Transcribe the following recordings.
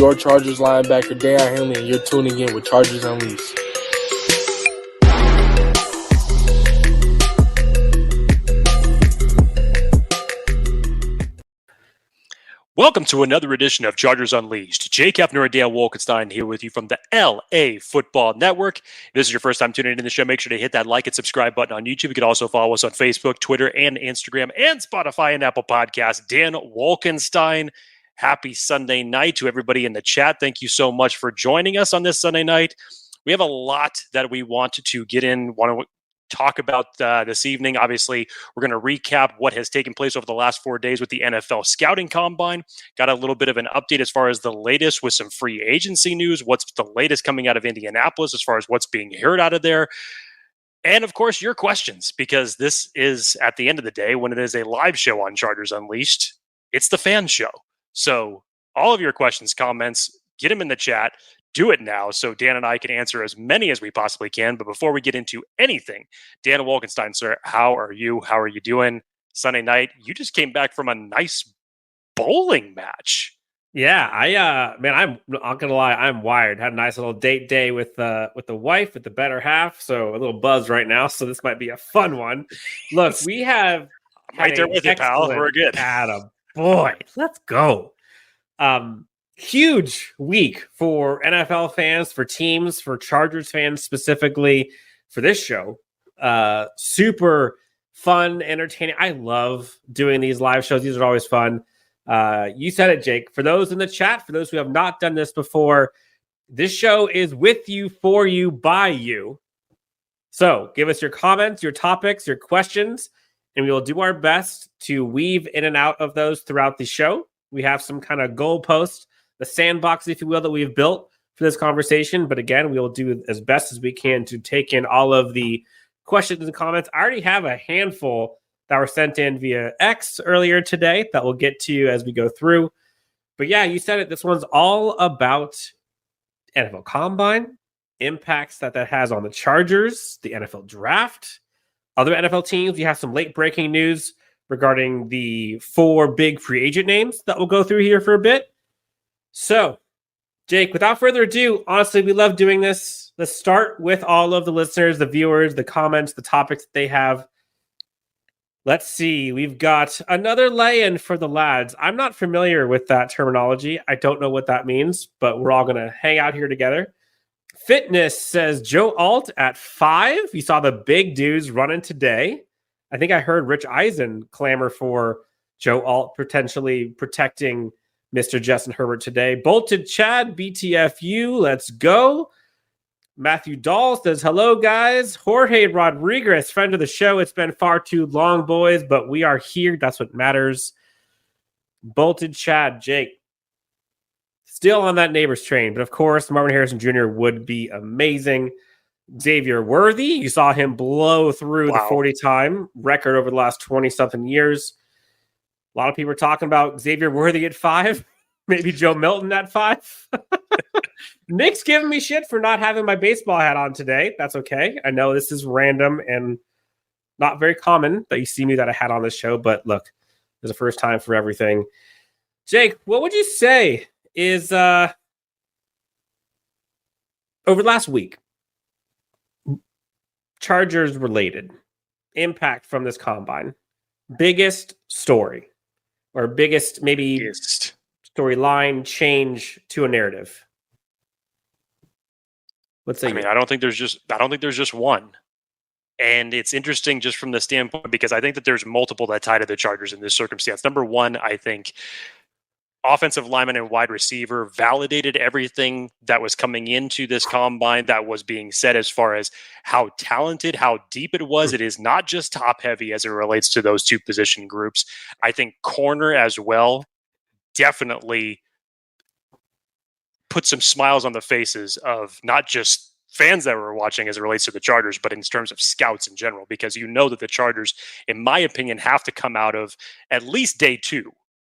your Chargers linebacker, Daiyan Henley, and you're tuning in with Chargers Unleashed. Welcome to another edition of Chargers Unleashed. Jake Hefner and Daiyan Wolkenstein here with you from the LAFB Network. If this is your first time tuning into the show, make sure to hit that like and subscribe button on YouTube. You can also follow us on Facebook, Twitter, and Instagram, and Spotify and Apple Podcasts. Daiyan Wolkenstein, happy Sunday night to everybody in the chat. Thank you so much for joining us on this Sunday night. We have a lot that we want to get in, want to talk about this evening. Obviously, we're going to recap what has taken place over the last 4 days with the NFL Scouting Combine. Got a little bit of an update as far as the latest with some free agency news. What's the latest coming out of Indianapolis as far as what's being heard out of there? And, of course, your questions, because this is, at the end of the day, when it is a live show on Chargers Unleashed, it's the fan show. So all of your questions, comments, get them in the chat. Do it now so Dan and I can answer as many as we possibly can. But before we get into anything, Daiyan Wolkenstein, sir, how are you? How are you doing? Sunday night, you just came back from a nice bowling match. Yeah, I'm not gonna lie, I'm wired. Had a nice little date day with the wife, with the better half. So a little buzz right now. So this might be a fun one. Look, we have right there with you, pal. We're good. Adam, boy, let's go. Huge week for NFL fans, for teams, for Chargers fans specifically for this show. Super fun, entertaining. I love doing these live shows. These are always fun. You said it, Jake. For those in the chat, for those who have not done this before, this show is with you, for you, by you. So give us your comments, your topics, your questions, and we will do our best to weave in and out of those throughout the show. We have some kind of goalpost, the sandbox, if you will, that we've built for this conversation. But again, we will do as best as we can to take in all of the questions and comments. I already have a handful that were sent in via X earlier today that we'll get to as we go through. But yeah, you said it. This one's all about NFL Combine, impacts that has on the Chargers, the NFL Draft, other NFL teams. We have some late breaking news regarding the 4 big free agent names that we'll go through here for a bit. So, Jake, without further ado, honestly, we love doing this. Let's start with all of the listeners, the viewers, the comments, the topics that they have. Let's see. We've got another lay-in for the lads. I'm not familiar with that terminology. I don't know what that means, but we're all going to hang out here together. Fitness says Joe Alt at 5. You saw the big dudes running today. I think I heard Rich Eisen clamor for Joe Alt potentially protecting Mr. Justin Herbert today. Bolted Chad, BTFU, let's go. Matthew Dahl says, hello, guys. Jorge Rodriguez, friend of the show. It's been far too long, boys, but we are here. That's what matters. Bolted Chad, Jake. Still on that Neighbors train, but of course, Marvin Harrison Jr. would be amazing. Xavier Worthy, you saw him blow through the 40-time record over the last 20-something years. A lot of people are talking about Xavier Worthy at 5. Maybe Joe Milton at 5. Nick's giving me shit for not having my baseball hat on today. That's okay. I know this is random and not very common that you see me without a hat on this show, but look, there's a first time for everything. Jake, what would you say is over the last week, Chargers related impact from this combine? Biggest story or biggest storyline change to a narrative? Let's say. I mean, I don't think there's just one. And it's interesting just from the standpoint because I think that there's multiple that tie to the Chargers in this circumstance. Number one, I think offensive lineman and wide receiver validated everything that was coming into this combine that was being said as far as how talented, how deep it was. It is not just top heavy as it relates to those two position groups. I think corner as well definitely put some smiles on the faces of not just fans that were watching as it relates to the Chargers, but in terms of scouts in general, because you know that the Chargers, in my opinion, have to come out of at least day 2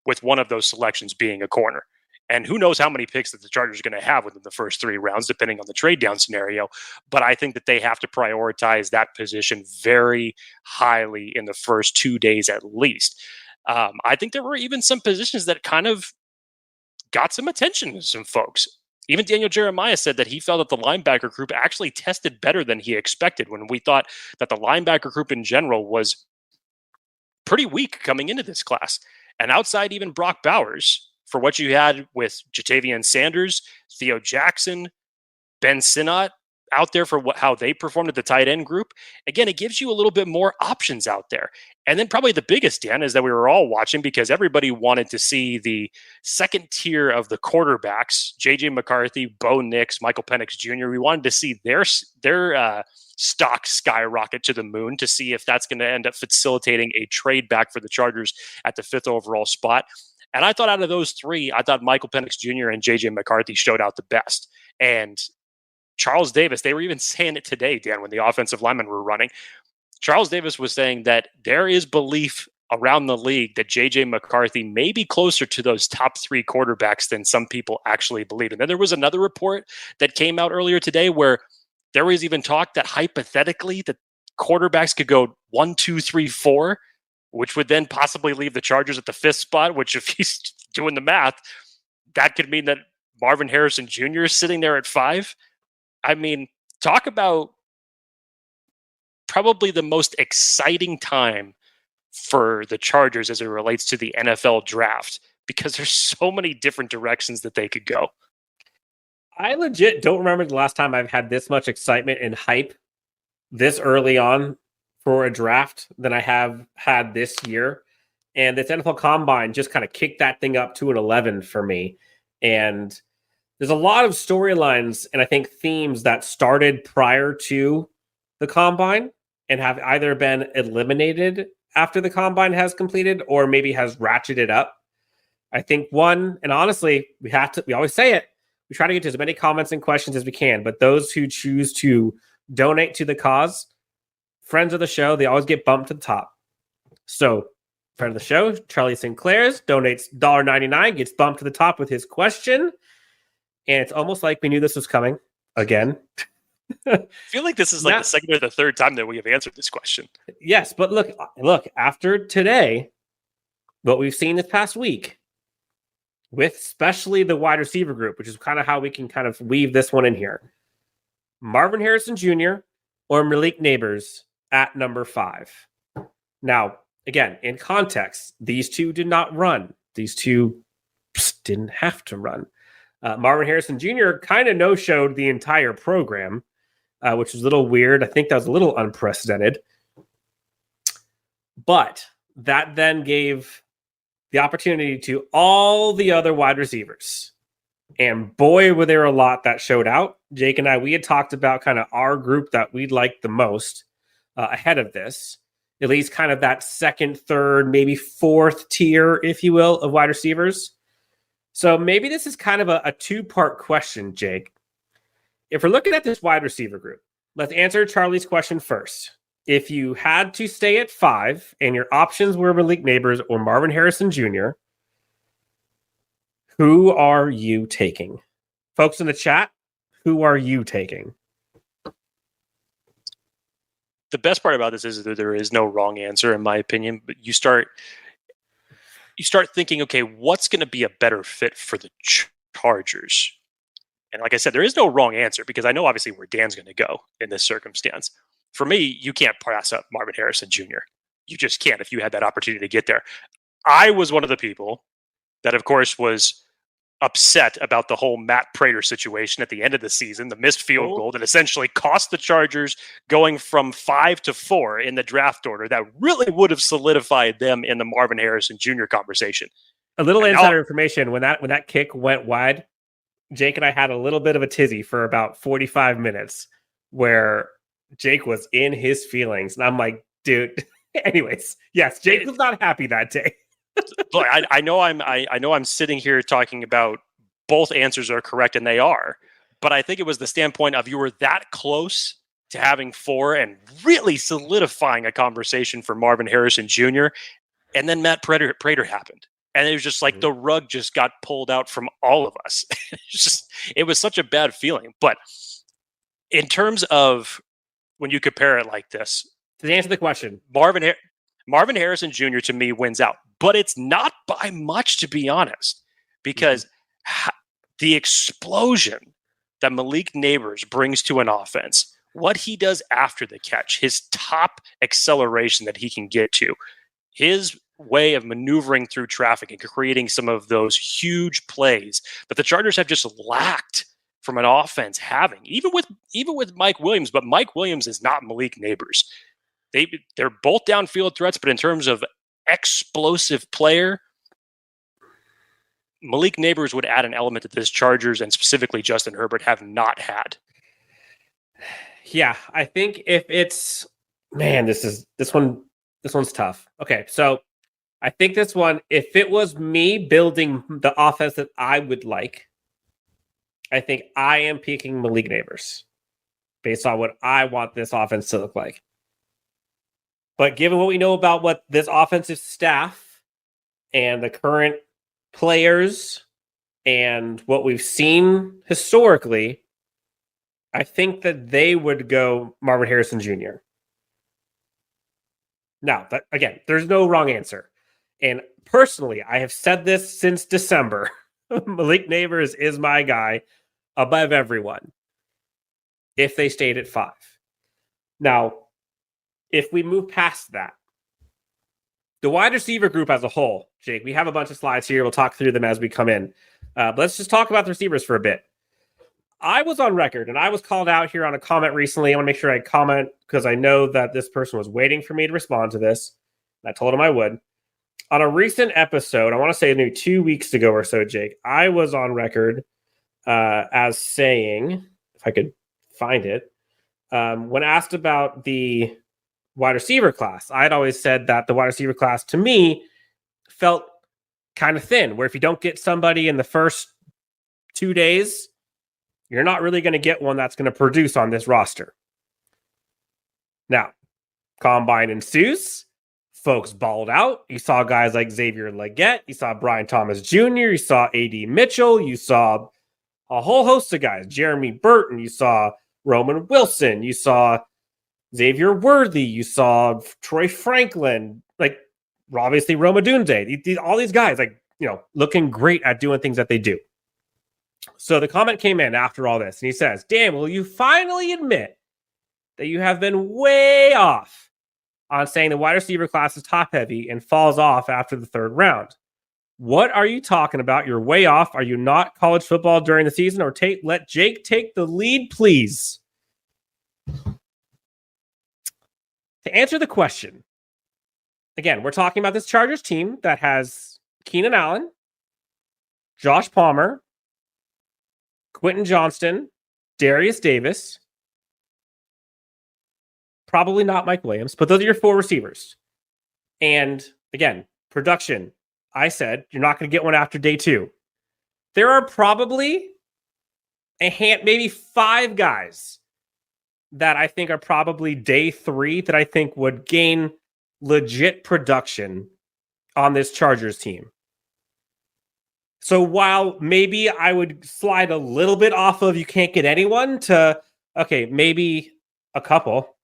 with one of those selections being a corner. And who knows how many picks that the Chargers are going to have within the first 3 rounds, depending on the trade down scenario. But I think that they have to prioritize that position very highly in the first 2 days at least. I think there were even some positions that kind of got some attention to some folks. Even Daniel Jeremiah said that he felt that the linebacker group actually tested better than he expected, when we thought that the linebacker group in general was pretty weak coming into this class. And outside even Brock Bowers, for what you had with Jatavian Sanders, Theo Jackson, Ben Sinnott out there for how they performed at the tight end group, again, it gives you a little bit more options out there. And then probably the biggest, Dan, is that we were all watching because everybody wanted to see the second tier of the quarterbacks, J.J. McCarthy, Bo Nix, Michael Penix Jr. We wanted to see their stock skyrocket to the moon to see if that's going to end up facilitating a trade back for the Chargers at the 5th overall spot. And I thought out of those three, I thought Michael Penix Jr. and J.J. McCarthy showed out the best. And Charles Davis, they were even saying it today, Dan, when the offensive linemen were running. Charles Davis was saying that there is belief around the league that J.J. McCarthy may be closer to those top 3 quarterbacks than some people actually believe. And then there was another report that came out earlier today where there was even talk that hypothetically that quarterbacks could go 1, 2, 3, 4, which would then possibly leave the Chargers at the 5th spot, which if he's doing the math, that could mean that Marvin Harrison Jr. is sitting there at 5. I mean, talk about probably the most exciting time for the Chargers as it relates to the NFL draft, because there's so many different directions that they could go. I legit don't remember the last time I've had this much excitement and hype this early on for a draft than I have had this year. And this NFL Combine just kind of kicked that thing up to an 11 for me. And there's a lot of storylines and I think themes that started prior to the Combine and have either been eliminated after the Combine has completed or maybe has ratcheted up. I think one, and honestly, we always say it, we try to get to as many comments and questions as we can, but those who choose to donate to the cause, friends of the show, they always get bumped to the top. So, friend of the show, Charlie Sinclair's donates $1.99, gets bumped to the top with his question. And it's almost like we knew this was coming again. I feel like this is like the second or the third time that we have answered this question. Yes, but look, after today, what we've seen this past week, with especially the wide receiver group, which is kind of how we can kind of weave this one in here. Marvin Harrison Jr. or Malik Neighbors at number 5. Now, again, in context, these two did not run. These two didn't have to run. Marvin Harrison Jr. kind of no-showed the entire program, which was a little weird. I think that was a little unprecedented. But that then gave the opportunity to all the other wide receivers. And boy, were there a lot that showed out. Jake and I, we had talked about kind of our group that we liked the most ahead of this. At least kind of that second, third, maybe 4th tier, if you will, of wide receivers. So maybe this is kind of a 2-part question, Jake. If we're looking at this wide receiver group, let's answer Charlie's question first. If you had to stay at 5 and your options were Malik Neighbors or Marvin Harrison Jr., who are you taking? Folks in the chat, who are you taking? The best part about this is that there is no wrong answer, in my opinion, but you start thinking, okay, what's going to be a better fit for the Chargers? And like I said, there is no wrong answer because I know obviously where Dan's going to go in this circumstance. For me, you can't pass up Marvin Harrison Jr. You just can't if you had that opportunity to get there. I was one of the people that, of course, was upset about the whole Matt Prater situation at the end of the season, the missed field goal that essentially cost the Chargers going from 5 to 4 in the draft order. That really would have solidified them in the Marvin Harrison Jr. conversation. A little insider information, when that kick went wide, Jake and I had a little bit of a tizzy for about 45 minutes where Jake was in his feelings. And I'm like, dude, anyways, yes, Jake was not happy that day. Look, I know I'm sitting here talking about both answers are correct, and they are. But I think it was the standpoint of you were that close to having 4 and really solidifying a conversation for Marvin Harrison Jr. And then Matt Prater happened. And it was just like the rug just got pulled out from all of us. It was such a bad feeling. But in terms of when you compare it like this, to answer the question, Marvin Harrison Jr. to me wins out, but it's not by much, to be honest, because the explosion that Malik Neighbors brings to an offense, what he does after the catch, his top acceleration that he can get to, his way of maneuvering through traffic and creating some of those huge plays that the Chargers have just lacked from an offense having, even with Mike Williams. But Mike Williams is not Malik Neighbors. They're both downfield threats, but in terms of explosive player, Malik Neighbors would add an element that this Chargers and specifically Justin Herbert have not had. Yeah, I think if it's this one's tough. Okay, so I think this one, if it was me building the offense that I would like, I think I am picking Malik Neighbors based on what I want this offense to look like. But given what we know about what this offensive staff and the current players and what we've seen historically, I think that they would go Marvin Harrison Jr. Now, again, there's no wrong answer. And personally, I have said this since December. Malik Neighbors is my guy above everyone if they stayed at 5. Now, if we move past that, the wide receiver group as a whole, Jake, we have a bunch of slides here. We'll talk through them as we come in. But let's just talk about the receivers for a bit. I was on record, and I was called out here on a comment recently. I want to make sure I comment because I know that this person was waiting for me to respond to this. I told him I would. On a recent episode, I want to say maybe 2 weeks ago or so, Jake, I was on record as saying, if I could find it, when asked about the wide receiver class, I'd always said that the wide receiver class to me felt kind of thin, where if you don't get somebody in the first 2 days, you're not really going to get one that's going to produce on this roster. Now, combine ensues. Folks balled out. You saw guys like Xavier Legette. You saw Brian Thomas Jr. You saw A.D. Mitchell. You saw a whole host of guys. Jeremy Burton. You saw Roman Wilson. You saw Xavier Worthy. You saw Troy Franklin. Like, obviously, Roma Dunze. All these guys, looking great at doing things that they do. So the comment came in after all this, and he says, "Dan, will you finally admit that you have been way off on saying the wide receiver class is top heavy and falls off after the 3rd round? What are you talking about? You're way off. Are you not college football during the season? Or let Jake take the lead, please." To answer the question, again, we're talking about this Chargers team that has Keenan Allen, Josh Palmer, Quentin Johnston, Darius Davis, probably not Mike Williams, but those are your 4 receivers. And again, production, I said, you're not going to get one after day 2. There are probably maybe 5 guys that I think are probably day 3 that I think would gain legit production on this Chargers team. So while maybe I would slide a little bit off of you can't get anyone to, okay, maybe a couple.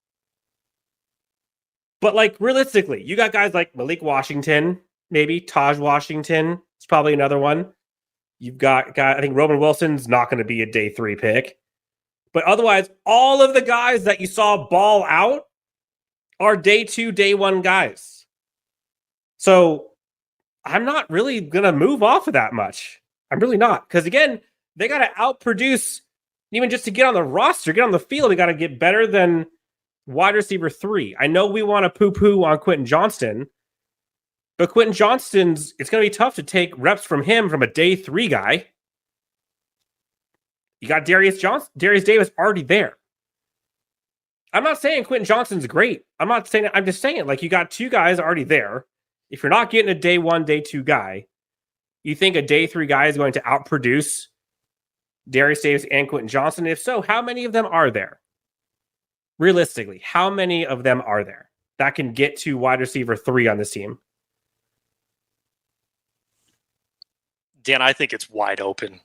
But realistically, you got guys like Malik Washington, maybe Taj Washington. It's probably another one. You've got I think Roman Wilson's not going to be a day 3 pick. But otherwise, all of the guys that you saw ball out are day 2, day 1 guys. So I'm not really going to move off of that much. I'm really not. Because again, they got to outproduce, even just to get on the roster, get on the field, they got to get better than wide receiver 3. I know we want to poo-poo on Quentin Johnston, but Quentin Johnston's, it's going to be tough to take reps from him from a day 3 guy. You got Darius Davis already there. I'm not saying Quentin Johnston's great. I'm just saying, you got 2 guys already there. If you're not getting a day 1, day 2 guy, you think a day 3 guy is going to outproduce Darius Davis and Quentin Johnston? If so, how many of them are there? Realistically, how many of them are there that can get to wide receiver 3 on this team? Dan, I think it's wide open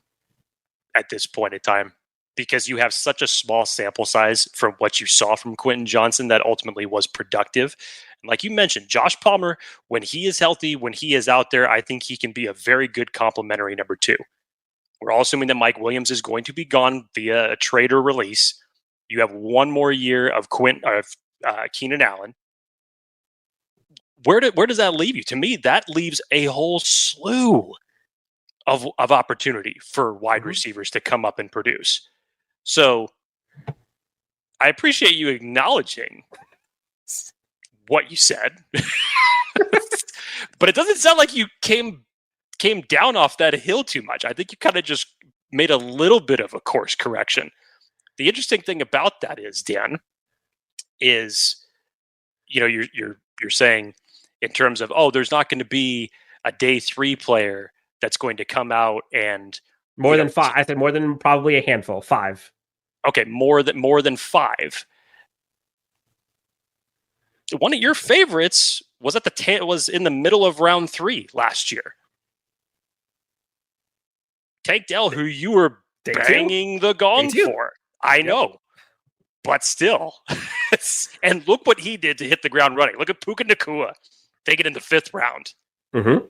at this point in time because you have such a small sample size from what you saw from Quentin Johnston that ultimately was productive. And like you mentioned, Josh Palmer, when he is healthy, when he is out there, I think he can be a very good complementary number 2. We're all assuming that Mike Williams is going to be gone via a trade or release. You have one more year of Keenan Allen. Where does that leave you? To me, that leaves a whole slew of opportunity for wide receivers to come up and produce. So I appreciate you acknowledging what you said, but it doesn't sound like you came down off that hill too much. I think you kind of just made a little bit of a course correction. The interesting thing about that is, Dan, is you're saying in terms of, there's not going to be a day 3 player that's going to come out and more than 5. I said more than probably a handful. 5. Okay, more than 5. One of your favorites was was in the middle of round 3 last year. Tank Dell, who you were banging the gong for. I know, but still. And look what he did to hit the ground running. Look at Puka Nacua taken in the 5th round. Mm-hmm.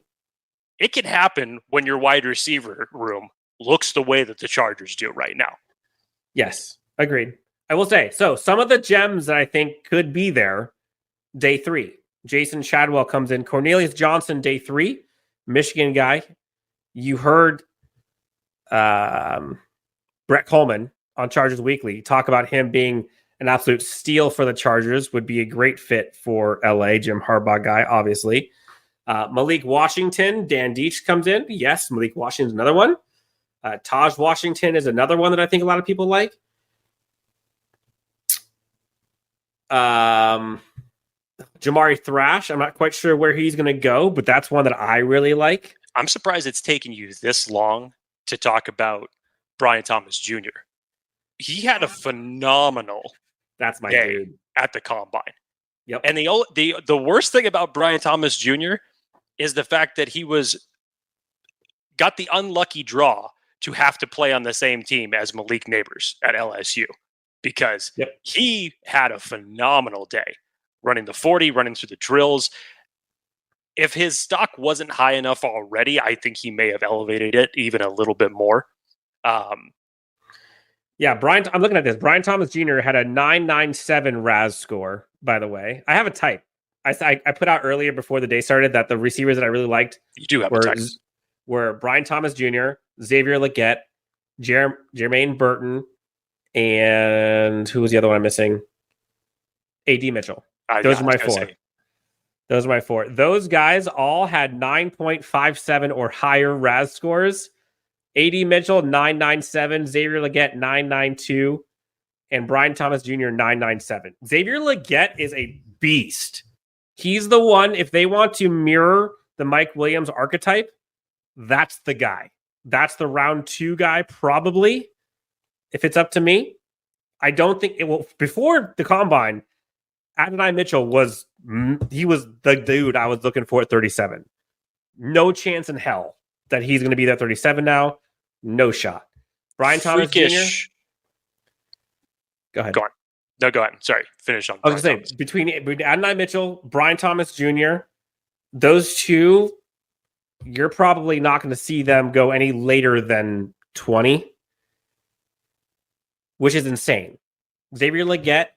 It can happen when your wide receiver room looks the way that the Chargers do right now. Yes, agreed. I will say, so some of the gems that I think could be there, day 3. Jason Chadwell comes in. Cornelius Johnston, day 3. Michigan guy. You heard Brett Coleman on Chargers Weekly talk about him being an absolute steal for the Chargers, would be a great fit for LA. Jim Harbaugh guy, obviously. Malik Washington, Dan Deach comes in. Yes, Malik Washington's another one. Taj Washington is another one that I think a lot of people like. Jamari Thrash, I'm not quite sure where he's going to go, but that's one that I really like. I'm surprised it's taken you this long to talk about Brian Thomas Jr. He had a phenomenal That's my day dude at the combine. Yep. And the worst thing about Brian Thomas Jr. is the fact that he got the unlucky draw to have to play on the same team as Malik Neighbors at LSU, because he had a phenomenal day running the 40, running through the drills. If his stock wasn't high enough already, I think he may have elevated it even a little bit more. Brian, I'm looking at this. Brian Thomas Jr. had a 997 RAS score, by the way. I have a type. I put out earlier before the day started that the receivers that I really liked were Brian Thomas Jr., Xavier Legette, Jermaine Burton, and who was the other one I'm missing? A.D. Mitchell. Those are my 4. Those are my 4. Those guys all had 9.57 or higher RAS scores. A.D. Mitchell, 997. Xavier Legette, 992. And Brian Thomas Jr., 997. Xavier Legette is a beast. He's the one, if they want to mirror the Mike Williams archetype, that's the guy. That's the round 2 guy, probably, if it's up to me. I don't think it will. Before the combine, Adonai Mitchell was the dude I was looking for at 37. No chance in hell that he's going to be that 37 now. No shot. Brian Thomas Jr. Go ahead. Go on. No, go ahead. Sorry. Finish on. I was going to say, between Adonai Mitchell, Brian Thomas Jr., those two, you're probably not going to see them go any later than 20, which is insane. Xavier Legette,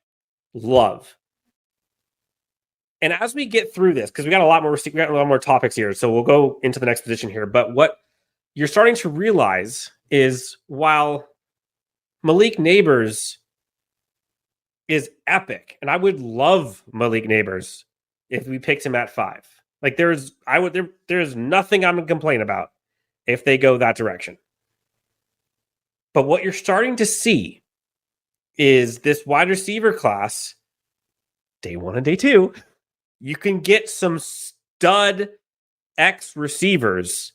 love. And as we get through this, because we got a lot more topics here, so we'll go into the next position here. But what you're starting to realize is, while Malik Neighbors is epic, and I would love Malik Neighbors if we picked him at 5. Like there's nothing I'm going to complain about if they go that direction. But what you're starting to see is this wide receiver class, day 1 and day 2. You can get some stud X receivers.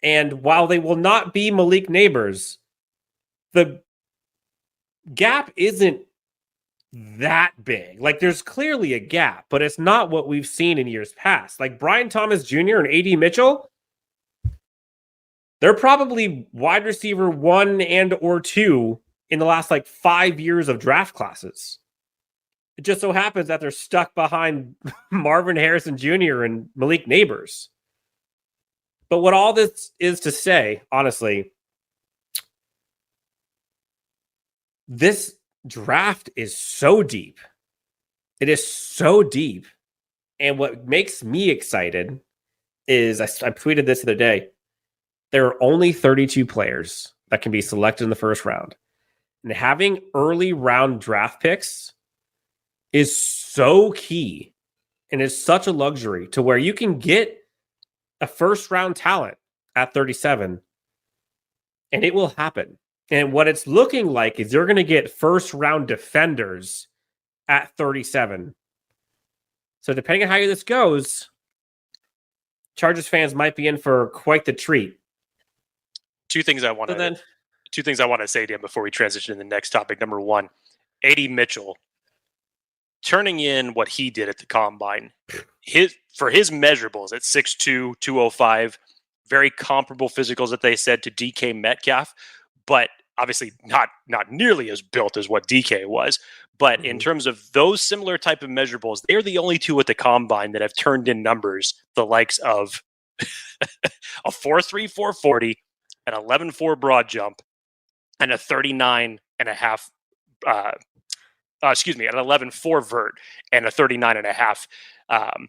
And while they will not be Malik Neighbors, the gap isn't that big. Like, there's clearly a gap, but it's not what we've seen in years past. Like Brian Thomas Jr. and A.D. Mitchell, they're probably wide receiver 1 and or 2 in the last 5 years of draft classes. It just so happens that they're stuck behind Marvin Harrison Jr. and Malik Neighbors. But what all this is to say, honestly, this draft is so deep. It is so deep. And what makes me excited is I tweeted this the other day. There are only 32 players that can be selected in the first round. And having early round draft picks is so key and is such a luxury to where you can get a first round talent at 37 and it will happen. And what it's looking like is you're going to get first round defenders at 37. So depending on how this goes, Chargers fans might be in for quite the treat. Two things I want to say to him before we transition to the next topic. Number one, A.D. Mitchell turning in what he did at the combine. For his measurables at 6'2", 205, very comparable physicals that they said to DK Metcalf, but obviously not nearly as built as what DK was. But in terms of those similar type of measurables, they're the only two at the combine that have turned in numbers the likes of a 4.3 440, an 11.4 broad jump, and a 39.5 an 11.4 vert and a 39.5. I'm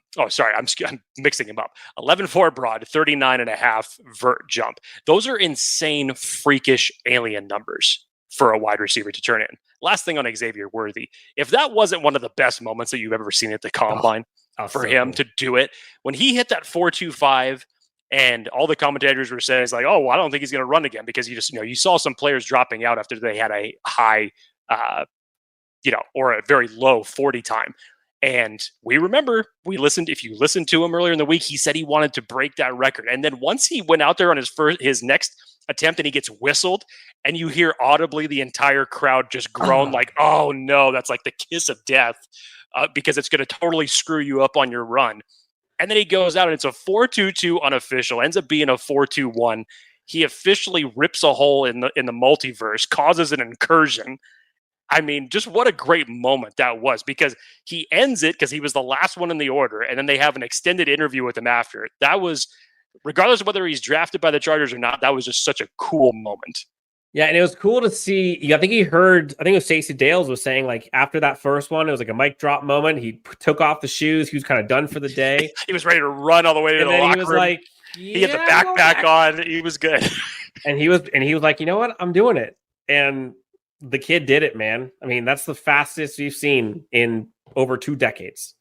mixing them up. 11.4 broad, 39.5 vert jump. Those are insane, freakish alien numbers for a wide receiver to turn in. Last thing on Xavier Worthy. If that wasn't one of the best moments that you've ever seen at the combine for him to do it, when he hit that 4.25 and all the commentators were saying, it's like, oh, well, I don't think he's going to run again because you saw some players dropping out after they had a high, or a very low 40 time. And we remember, if you listened to him earlier in the week, he said he wanted to break that record. And then once he went out there on his next attempt and he gets whistled and you hear audibly the entire crowd just groan like, oh no, that's like the kiss of death because it's going to totally screw you up on your run. And then he goes out and it's a 4.22 unofficial, ends up being a 4.21. He officially rips a hole in the multiverse, causes an incursion. I mean, just what a great moment that was, because he ends it because he was the last one in the order, and then they have an extended interview with him after. That was, regardless of whether he's drafted by the Chargers or not, that was just such a cool moment. Yeah, and it was cool to see. I think it was Stacey Dales was saying, like, after that first one, it was like a mic drop moment. He took off the shoes. He was kind of done for the day. He was ready to run all the way to the locker room. Like, he had the backpack on. He was good. and he was like, you know what? I'm doing it. And the kid did it, man. I mean, that's the fastest we've seen in over 2 decades.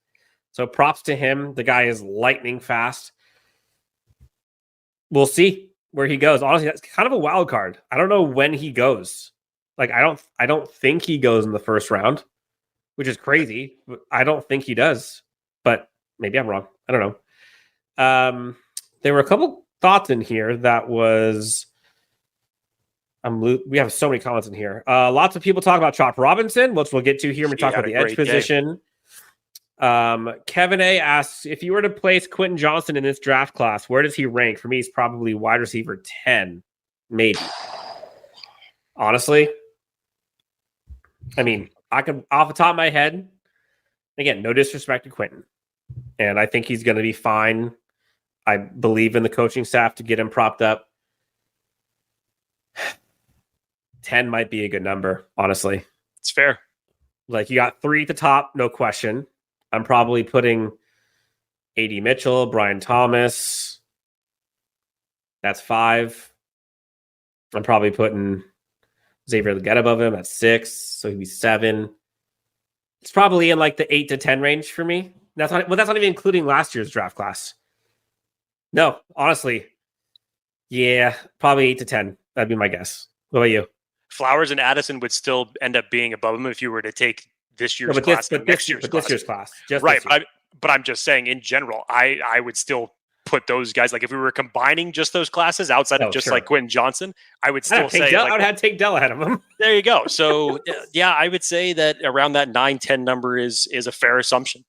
So props to him. The guy is lightning fast. We'll see where he goes. Honestly, that's kind of a wild card. I don't know when he goes. Like, I don't think he goes in the first round, which is crazy. I don't think he does, but maybe I'm wrong. I don't know. There were a couple thoughts in here that was... we have so many comments in here. Lots of people talk about Chop Robinson, which we'll get to here when we talk about the edge position. Kevin A asks, if you were to place Quentin Johnston in this draft class, where does he rank? For me, he's probably wide receiver 10, maybe. Honestly, I mean, I could, off the top of my head, again, no disrespect to Quentin, and I think he's going to be fine. I believe in the coaching staff to get him propped up. 10 might be a good number, honestly. It's fair. Like, you got 3 at the top, no question. I'm probably putting A.D. Mitchell, Brian Thomas. That's 5. I'm probably putting Xavier Legette above him at 6, so he'd be 7. It's probably in like the 8 to 10 range for me. That's not even including last year's draft class. No, honestly. Yeah, probably 8 to 10. That'd be my guess. What about you? Flowers and Addison would still end up being above him if you were to take this year's class and next year's class. This year's class. Right. But I'm just saying, in general, I would still put those guys, like if we were combining just those classes outside of just like Quentin Johnson, I would still say I would have Tank Dell ahead of him. There you go. So yeah, I would say that around that 9-10 number is a fair assumption.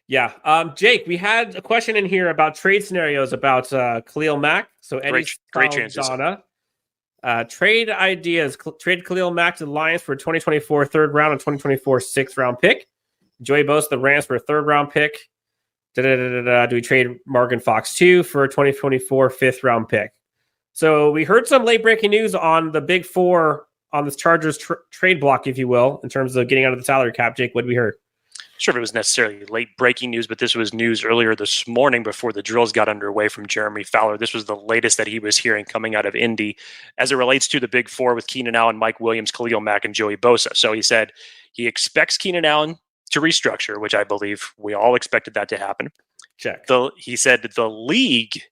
Yeah. Jake, we had a question in here about trade scenarios about Khalil Mack. So Eddie's great chances. Trade ideas. Trade Khalil Mack to the Lions for a 2024 third round and 2024 6th round pick. Joey Bosa the Rams for a third round pick. Do we trade Morgan Fox 2 for a 2024 fifth round pick? So we heard some late breaking news on the big four on this Chargers trade block, if you will, in terms of getting out of the salary cap. Jake, what did we hear? Sure, if it was necessarily late breaking news, but this was news earlier this morning before the drills got underway from Jeremy Fowler. This was the latest that he was hearing coming out of Indy as it relates to the big four with Keenan Allen, Mike Williams, Khalil Mack, and Joey Bosa. So he said he expects Keenan Allen to restructure, which I believe we all expected that to happen. Check. He said that the league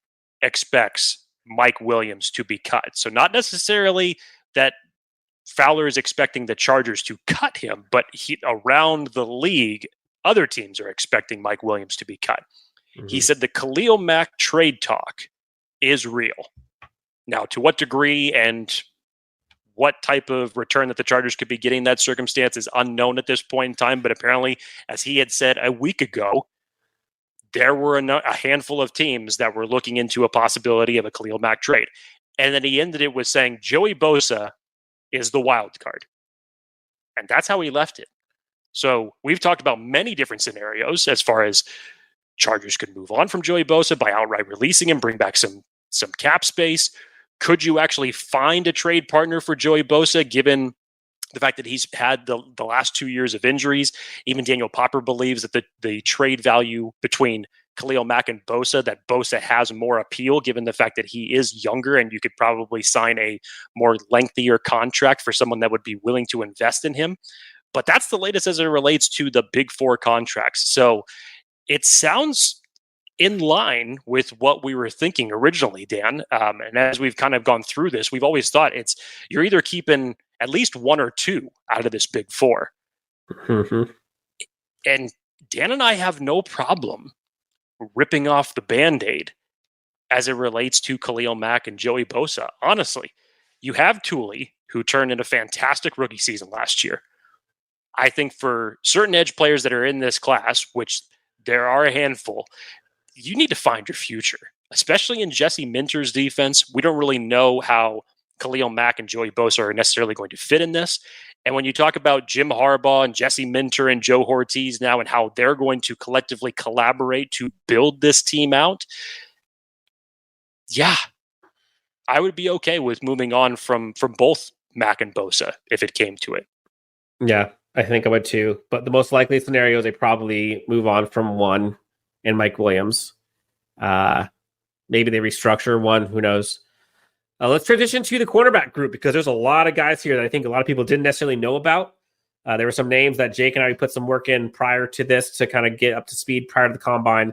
expects Mike Williams to be cut. So not necessarily that Fowler is expecting the Chargers to cut him, but around the league, other teams are expecting Mike Williams to be cut. Mm-hmm. He said the Khalil Mack trade talk is real. Now, to what degree and what type of return that the Chargers could be getting that circumstance is unknown at this point in time. But apparently, as he had said a week ago, there were a handful of teams that were looking into a possibility of a Khalil Mack trade. And then he ended it with saying Joey Bosa is the wild card. And that's how he left it. So we've talked about many different scenarios as far as Chargers could move on from Joey Bosa by outright releasing him, bring back some cap space. Could you actually find a trade partner for Joey Bosa, given the fact that he's had the last 2 years of injuries? Even Daniel Popper believes that the trade value between Khalil Mack and Bosa, that Bosa has more appeal given the fact that he is younger and you could probably sign a more lengthier contract for someone that would be willing to invest in him. But that's the latest as it relates to the big four contracts. So it sounds in line with what we were thinking originally, Dan. And as we've kind of gone through this, we've always thought you're either keeping at least one or two out of this big four. Mm-hmm. And Dan and I have no problem ripping off the Band-Aid as it relates to Khalil Mack and Joey Bosa. Honestly, you have Tuli, who turned in a fantastic rookie season last year. I think for certain edge players that are in this class, which there are a handful, you need to find your future, especially in Jesse Minter's defense. We don't really know how Khalil Mack and Joey Bosa are necessarily going to fit in this. And when you talk about Jim Harbaugh and Jesse Minter and Joe Ortiz now and how they're going to collectively collaborate to build this team out, yeah, I would be okay with moving on from both Mack and Bosa if it came to it. Yeah, I think I would too. But the most likely scenario is they probably move on from one and Mike Williams. Maybe they restructure one. Who knows? Let's transition to the cornerback group because there's a lot of guys here that I think a lot of people didn't necessarily know about. There were some names that Jake and I put some work in prior to this to kind of get up to speed prior to the combine.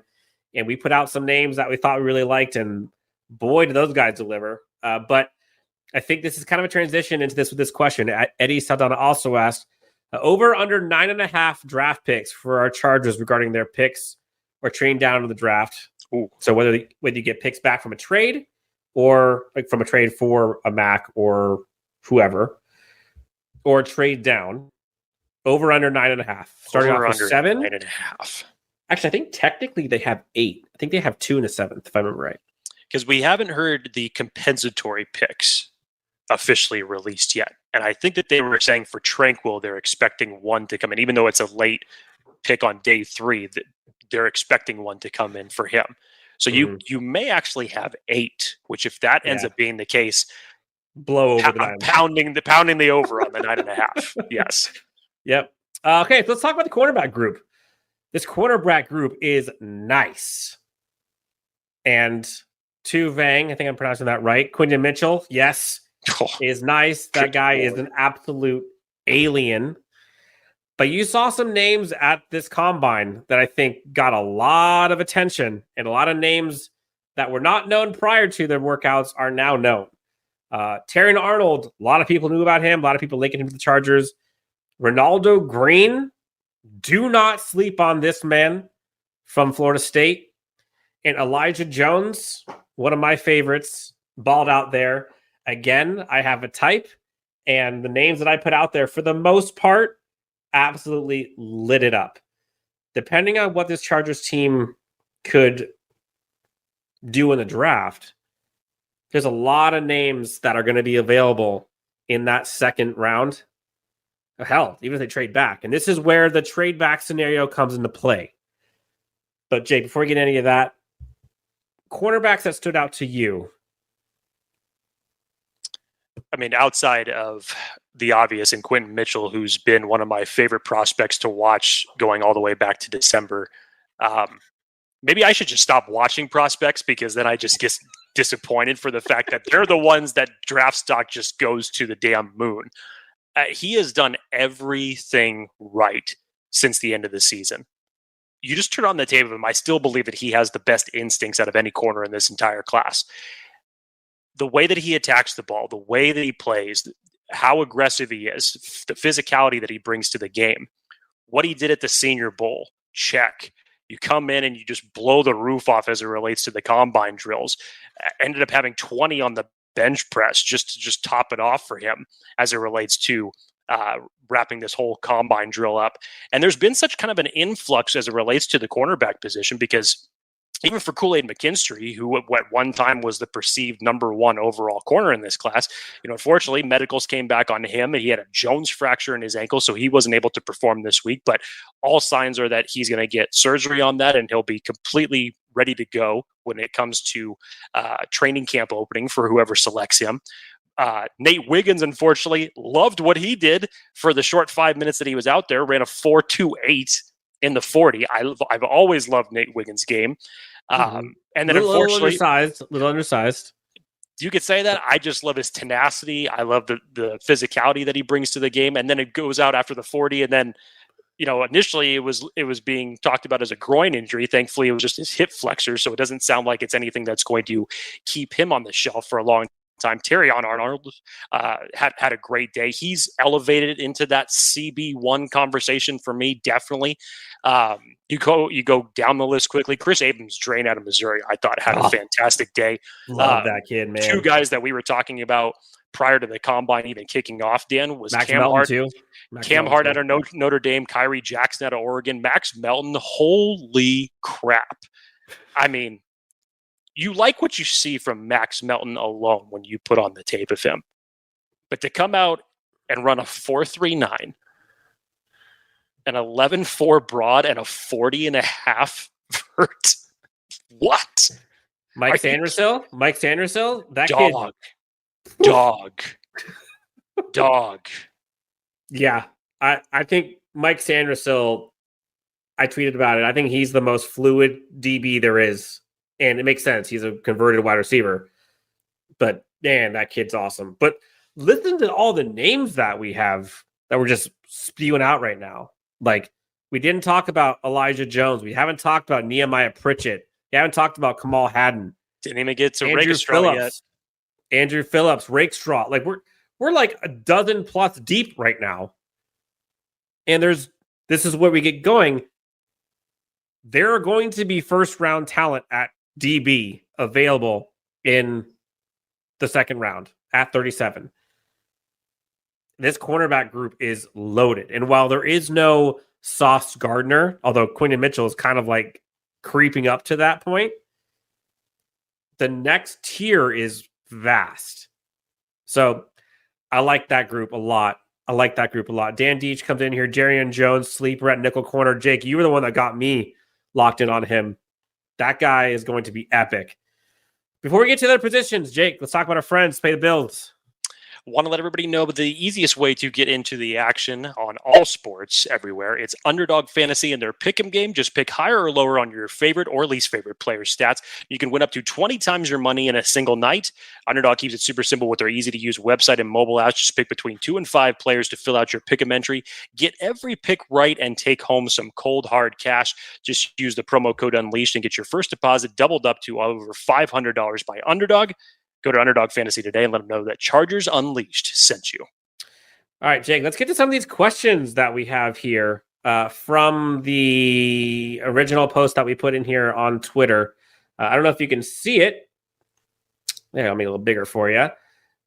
And we put out some names that we thought we really liked. And boy, did those guys deliver. But I think this is kind of a transition into this with this question. Eddie Saldana also asked, over under 9.5 draft picks for our Chargers regarding their picks or trading down to the draft. Ooh. So whether you get picks back from a trade or like from a trade for a Mack or whoever, or trade down, over under 9.5. Starting off with 7. 9.5. Actually, I think technically they have 8. I think they have 2 in the 7th, if I remember right. Because we haven't heard the compensatory picks officially released yet. And I think that they were saying for Tranquil, they're expecting one to come in, even though it's a late pick on day 3, that they're expecting one to come in for him. So you may actually have 8, which if that ends up being the case, blow over the 9. pounding the over on the 9.5. Yes. Yep. Okay, so let's talk about the cornerback group. This cornerback group is nice. And Tu Vang, I think I'm pronouncing that right. Quentin Mitchell, yes, is nice. That guy is an absolute alien. But you saw some names at this combine that I think got a lot of attention, and a lot of names that were not known prior to their workouts are now known. Terrion Arnold, a lot of people knew about him. A lot of people linking him to the Chargers. Ronaldo Green, do not sleep on this man from Florida State. And Elijah Jones, one of my favorites, balled out there. Again, I have a type, and the names that I put out there, for the most part, absolutely lit it up. Depending on what this Chargers team could do in the draft, there's a lot of names that are going to be available in that second round. Hell, even if they trade back. And this is where the trade back scenario comes into play. But Jake, before we get into any of that, cornerbacks that stood out to you. I mean, outside of the obvious and Quentin Mitchell, who's been one of my favorite prospects to watch going all the way back to December. Maybe I should just stop watching prospects because then I just get disappointed for the fact that they're the ones that draft stock just goes to the damn moon. He has done everything right since the end of the season. You just turn on the tape of him. I still believe that he has the best instincts out of any corner in this entire class. The way that he attacks the ball, the way that he plays, how aggressive he is, the physicality that he brings to the game, what he did at the Senior Bowl, check. You come in and you just blow the roof off as it relates to the combine drills. Ended up having 20 on the bench press just to top it off for him as it relates to wrapping this whole combine drill up. And there's been such kind of an influx as it relates to the cornerback position because even for Kool-Aid McKinstry, who at one time was the perceived number one overall corner in this class, unfortunately, medicals came back on him, and he had a Jones fracture in his ankle, so he wasn't able to perform this week. But all signs are that he's going to get surgery on that, and he'll be completely ready to go when it comes to training camp opening for whoever selects him. Nate Wiggins, unfortunately, loved what he did for the short 5 minutes that he was out there, ran a 4.28 in the 40. I've always loved Nate Wiggins' game. And then unfortunately, little undersized. You could say that. I just love his tenacity. I love the physicality that he brings to the game. And then it goes out after the 40. And then, initially it was being talked about as a groin injury. Thankfully, it was just his hip flexor. So it doesn't sound like it's anything that's going to keep him on the shelf for a long time. Terrion Arnold had a great day. He's elevated into that CB1 conversation for me, definitely. You go down the list quickly. Chris Abrams, drain out of Missouri, I thought had a fantastic day. Love that kid, man. Two guys that we were talking about prior to the combine even kicking off, Dan, was Max Cam Melton Hart. too. Cam Hart out of Notre Dame, Kyrie Jackson out of Oregon, Max Melton. Holy crap. I mean, you like what you see from Max Melton alone when you put on the tape of him. But to come out and run a 4.39, an 11.4 broad, and a 40.5 vert. What? Mike Sandersill? That Dog. Yeah. I think Mike Sandersill, I tweeted about it. I think he's the most fluid DB there is. And it makes sense. He's a converted wide receiver. But, man, that kid's awesome. But listen to all the names that we have that we're just spewing out right now. Like, we didn't talk about Elijah Jones. We haven't talked about Nehemiah Pritchett. We haven't talked about Kamal Haddon. Didn't even get to Rakestraw yet. Andrew Phillips, Rakestraw. Like, we're like a dozen plus deep right now. And this is where we get going. There are going to be first-round talent at DB available in the second round at 37. This cornerback group is loaded. And while there is no Sauce Gardner, although Quentin Mitchell is kind of like creeping up to that point, the next tier is vast. So I like that group a lot. Dan Deach comes in here. Jerrion Jones, sleeper at nickel corner. Jake, you were the one that got me locked in on him. That guy is going to be epic. Before we get to their positions, Jake, let's talk about our friends. Pay the bills. Want to let everybody know, but the easiest way to get into the action on all sports everywhere, it's Underdog Fantasy and their pick'em game. Just pick higher or lower on your favorite or least favorite player stats. You can win up to 20 times your money in a single night. Underdog keeps it super simple with their easy-to-use website and mobile apps. Just pick between 2 and 5 players to fill out your pick'em entry. Get every pick right and take home some cold, hard cash. Just use the promo code UNLEASHED and get your first deposit doubled up to over $500 by Underdog. Go to Underdog Fantasy today and let them know that Chargers Unleashed sent you. All right, Jake, let's get to some of these questions that we have here from the original post that we put in here on Twitter. I don't know if you can see it. There, I'll make it a little bigger for you.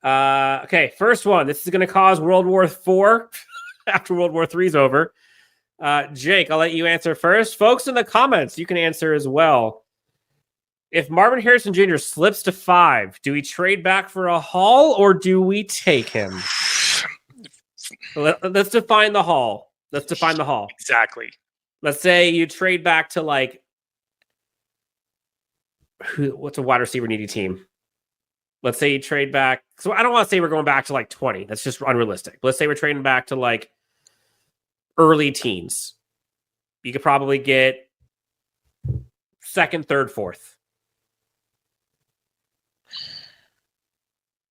Okay, first one. This is going to cause World War IV after World War III is over. Jake, I'll let you answer first. Folks in the comments, you can answer as well. If Marvin Harrison Jr. slips to 5, do we trade back for a haul or do we take him? Let's define the haul. Exactly. Let's say you trade back to like what's a wide receiver needy team? Let's say you trade back. So I don't want to say we're going back to like 20. That's just unrealistic. Let's say we're trading back to like early teens. You could probably get second, third, fourth.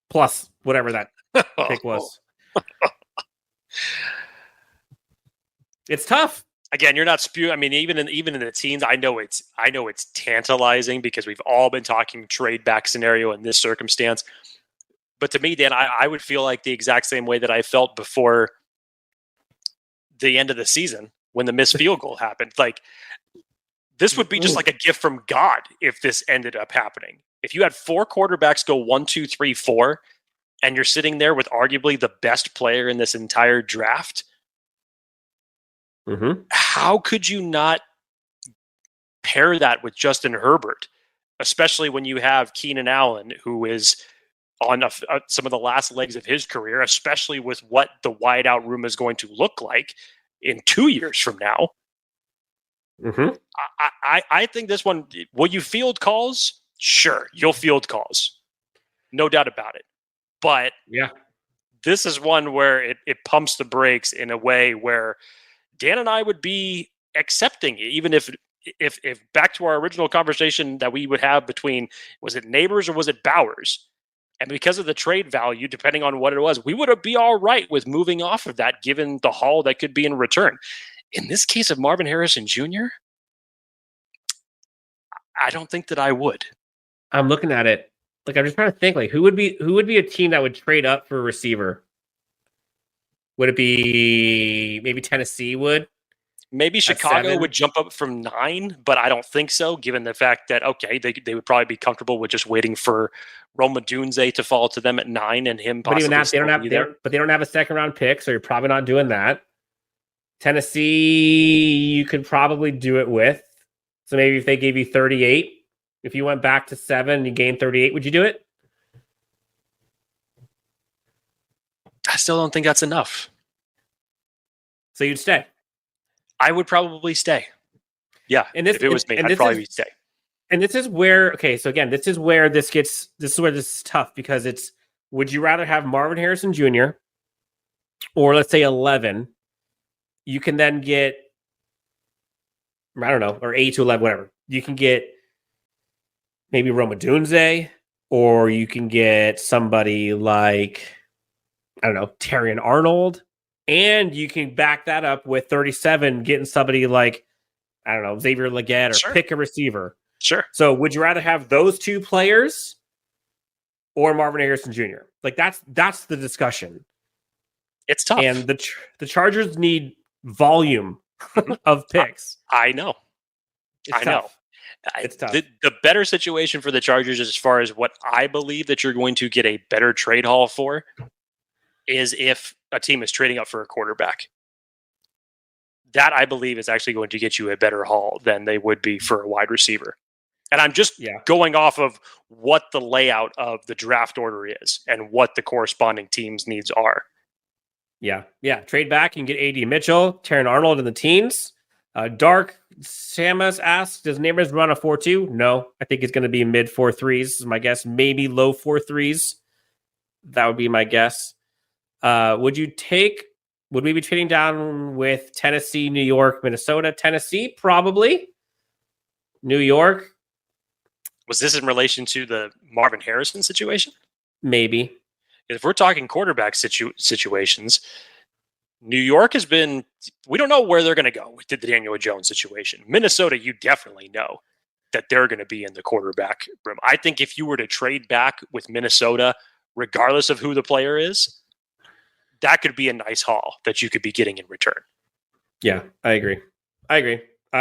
Plus whatever that pick was. It's tough. Again, you're not spewing. I mean, even in the teens, I know it's tantalizing because we've all been talking trade back scenario in this circumstance. But to me, Dan, I would feel like the exact same way that I felt before the end of the season when the missed field goal happened. Like, this would be just like a gift from God if this ended up happening. If you had 4 quarterbacks go 1, 2, 3, 4, and you're sitting there with arguably the best player in this entire draft. How could you not pair that with Justin Herbert, especially when you have Keenan Allen, who is on some of the last legs of his career, especially with what the wideout room is going to look like in 2 years from now? I think this one, will you field calls? Sure, you'll field calls. No doubt about it. But yeah, this is one where it pumps the brakes in a way where Dan and I would be accepting it, even if back to our original conversation that we would have between, was it Neighbors or was it Bowers? And because of the trade value, depending on what it was, we would be all right with moving off of that, given the haul that could be in return. In this case of Marvin Harrison Jr., I don't think that I would. I'm looking at it. Like, I'm just trying to think, like, who would be a team that would trade up for a receiver? Would it be maybe Tennessee would? Maybe Chicago would jump up from 9, but I don't think so, given the fact that, okay, they would probably be comfortable with just waiting for Rome Odunze to fall to them at 9 and him possibly. But even that, they don't have a second round pick, so you're probably not doing that. Tennessee, you could probably do it with. So maybe if they gave you 38, if you went back to 7 and you gained 38, would you do it? I still don't think that's enough. So you'd stay? I would probably stay. Yeah, if it was me, I'd probably stay. And this is where, okay, so again, this is where this is tough, because it's, would you rather have Marvin Harrison Jr. or let's say 11? You can then get, I don't know, or 8 to 11, whatever. You can get maybe Rome Odunze, or you can get somebody like, I don't know, Terrion Arnold, and you can back that up with 37, getting somebody like, I don't know, Xavier Legette, or Sure. Pick a receiver. Sure. So would you rather have those 2 players or Marvin Harrison Jr.? Like, that's the discussion. It's tough. And the Chargers need volume of picks. I know. It's tough. It's tough. The better situation for the Chargers, as far as what I believe that you're going to get a better trade haul for, is if a team is trading up for a quarterback. That, I believe, is actually going to get you a better haul than they would be for a wide receiver. And I'm just going off of what the layout of the draft order is and what the corresponding team's needs are. Yeah. Trade back and get A.D. Mitchell, Terrion Arnold in the teens. Dark Samus asks, does Neighbors run a 4-2? No, I think it's going to be mid 4-3s is my guess. Maybe low 4-3s. That would be my guess. Would we be trading down with Tennessee, New York, Minnesota? Tennessee, probably. New York. Was this in relation to the Marvin Harrison situation? Maybe. If we're talking quarterback situations, New York has been, we don't know where they're going to go with the Daniel Jones situation. Minnesota, you definitely know that they're going to be in the quarterback room. I think if you were to trade back with Minnesota, regardless of who the player is, that could be a nice haul that you could be getting in return. Yeah, I agree.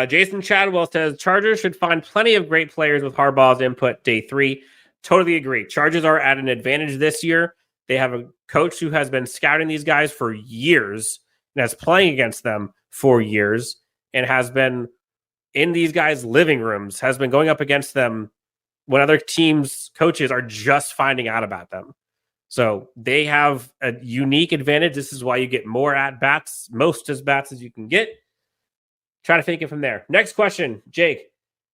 Jason Chadwell says Chargers should find plenty of great players with Harbaugh's input day 3. Totally agree. Chargers are at an advantage this year. They have a coach who has been scouting these guys for years and has playing against them for years and has been in these guys' living rooms, has been going up against them when other teams' coaches are just finding out about them. So they have a unique advantage. This is why you get more at-bats, most at-bats as you can get. Try to take it from there. Next question, Jake.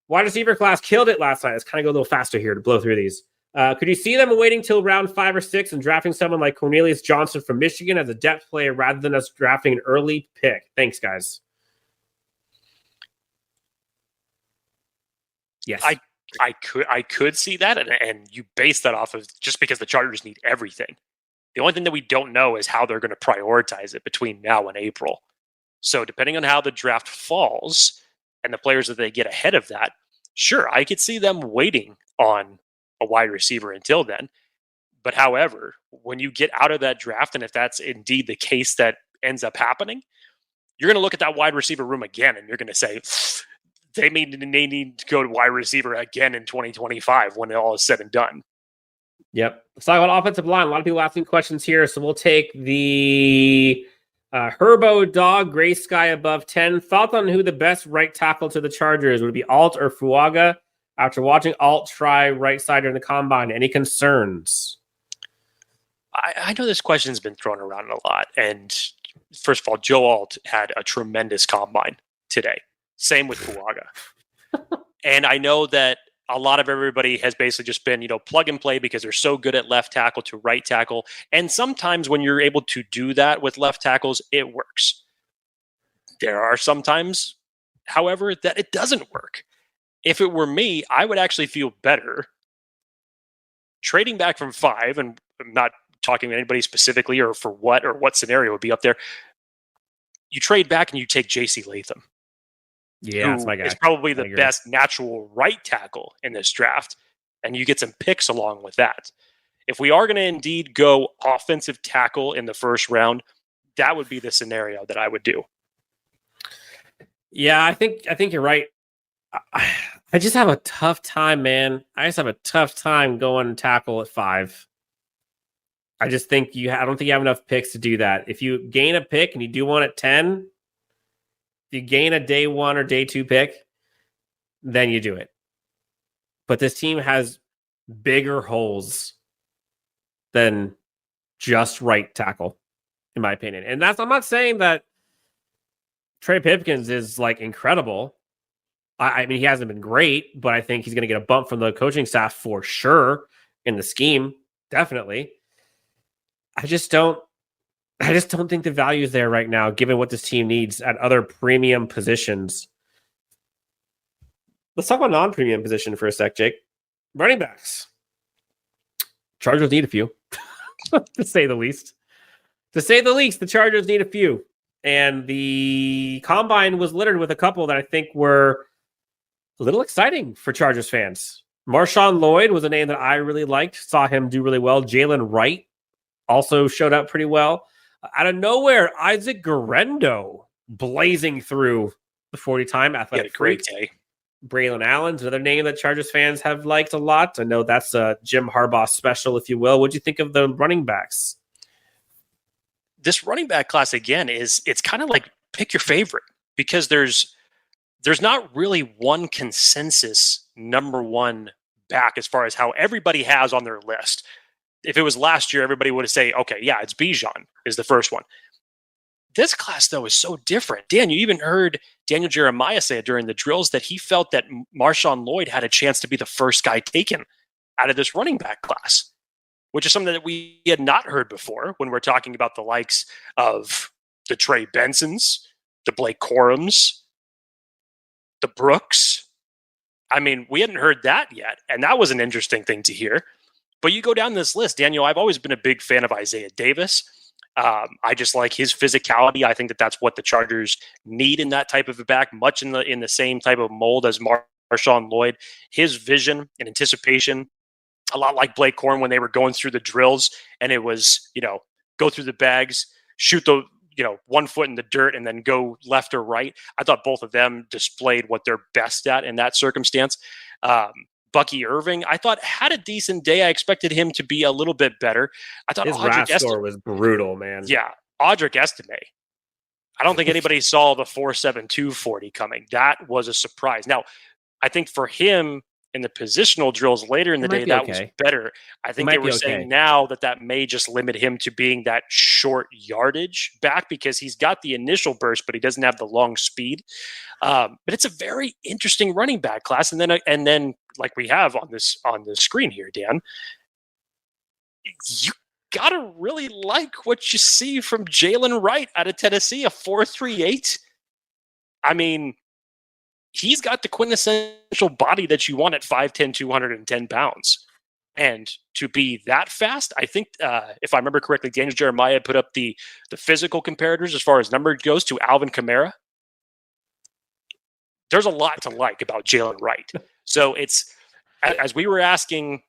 Wide receiver class killed it last night. Let's kind of go a little faster here to blow through these. Could you see them waiting till round 5 or 6 and drafting someone like Cornelius Johnston from Michigan as a depth player rather than us drafting an early pick? Thanks, guys. Yes. I could see that, and you base that off of just because the Chargers need everything. The only thing that we don't know is how they're going to prioritize it between now and April. So depending on how the draft falls and the players that they get ahead of that, sure, I could see them waiting on a wide receiver until then. But however, when you get out of that draft, and if that's indeed the case that ends up happening, you're going to look at that wide receiver room again, and you're going to say, they need to go to wide receiver again in 2025 when it all is said and done. Yep. Let's talk about offensive line. A lot of people asking questions here, so we'll take the Herbo dog, gray sky above 10. Thoughts on who the best right tackle to the Chargers? Would it be Alt or Fuaga? After watching Alt try right side during the combine, any concerns? I know this question's been thrown around a lot. And first of all, Joe Alt had a tremendous combine today. Same with Fuaga. And I know that a lot of everybody has basically just been, plug and play because they're so good at left tackle to right tackle. And sometimes when you're able to do that with left tackles, it works. There are sometimes, however, that it doesn't work. If it were me, I would actually feel better trading back from 5, and I'm not talking to anybody specifically or what scenario would be up there. You trade back and you take J.C. Latham. Yeah, that's my guy. Is probably the best natural right tackle in this draft, and you get some picks along with that. If we are going to indeed go offensive tackle in the first round, that would be the scenario that I would do. Yeah, I think you're right. I just have a tough time, man. I just have a tough time going tackle at 5. I just think I don't think you have enough picks to do that. If you gain a pick and you do one at 10, if you gain a day 1 or day 2 pick, then you do it. But this team has bigger holes than just right tackle, in my opinion. And I'm not saying that Trey Pipkins is like incredible. I mean, he hasn't been great, but I think he's going to get a bump from the coaching staff for sure in the scheme. Definitely. I just don't think the value is there right now, given what this team needs at other premium positions. Let's talk about non-premium position for a sec, Jake. Running backs. Chargers need a few, to say the least. To say the least, the Chargers need a few. And the combine was littered with a couple that I think were a little exciting for Chargers fans. Marshawn Lloyd was a name that I really liked. Saw him do really well. Jalen Wright also showed up pretty well. Out of nowhere, Isaac Guerrero blazing through the 40-time athletic great freak. day. Braylon Allen's another name that Chargers fans have liked a lot. I know that's a Jim Harbaugh special, if you will. What'd you think of the running backs? This running back class, again, it's kind of like pick your favorite, because there's not really one consensus number one back as far as how everybody has on their list. If it was last year, everybody would say, okay, yeah, it's Bijan is the first one. This class, though, is so different. Dan, you even heard Daniel Jeremiah say it during the drills that he felt that Marshawn Lloyd had a chance to be the first guy taken out of this running back class, which is something that we had not heard before when we're talking about the likes of the Trey Bensons, the Blake Corums, the Brooks. I mean, we hadn't heard that yet, and that was an interesting thing to hear. But you go down this list, Daniel, I've always been a big fan of Isaiah Davis. I just like his physicality. I think that that's what the Chargers need in that type of a back, much in the same type of mold as Marshawn Lloyd. His vision and anticipation, a lot like Blake Corum when they were going through the drills, and it was, go through the bags, shoot the, 1 foot in the dirt and then go left or right. I thought both of them displayed what they're best at in that circumstance. Bucky Irving, I thought, had a decent day. I expected him to be a little bit better. I thought his RAS score was brutal, man. Yeah, Audric Estime. I don't think anybody saw the 4.72 40 coming. That was a surprise. Now, I think for him, in the positional drills later in the day, that was better. I think they were saying now that may just limit him to being that short yardage back because he's got the initial burst, but he doesn't have the long speed. But it's a very interesting running back class. And then like we have on the screen here, Dan, you gotta really like what you see from Jalen Wright out of Tennessee, a 4.38. I mean, he's got the quintessential body that you want at 5'10", 210 pounds. And to be that fast, I think, if I remember correctly, Daniel Jeremiah put up the physical comparators as far as number goes to Alvin Kamara. There's a lot to like about Jalen Wright. So it's, as we were asking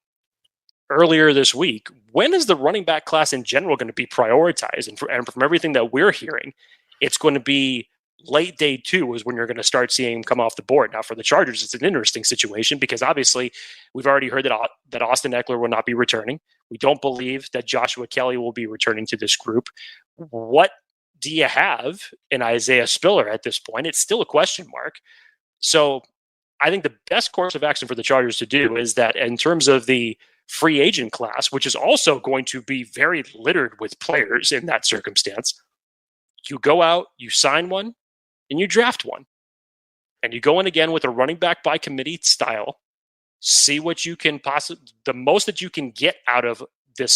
earlier this week, when is the running back class in general going to be prioritized? And from everything that we're hearing, it's going to be late day 2 is when you're going to start seeing him come off the board. Now, for the Chargers, it's an interesting situation because obviously we've already heard that Austin Ekeler will not be returning. We don't believe that Joshua Kelly will be returning to this group. What do you have in Isaiah Spiller at this point? It's still a question mark. So I think the best course of action for the Chargers to do is that in terms of the free agent class, which is also going to be very littered with players in that circumstance, you go out, you sign one, and you draft one. And you go in again with a running back by committee style, see what you can the most that you can get out of the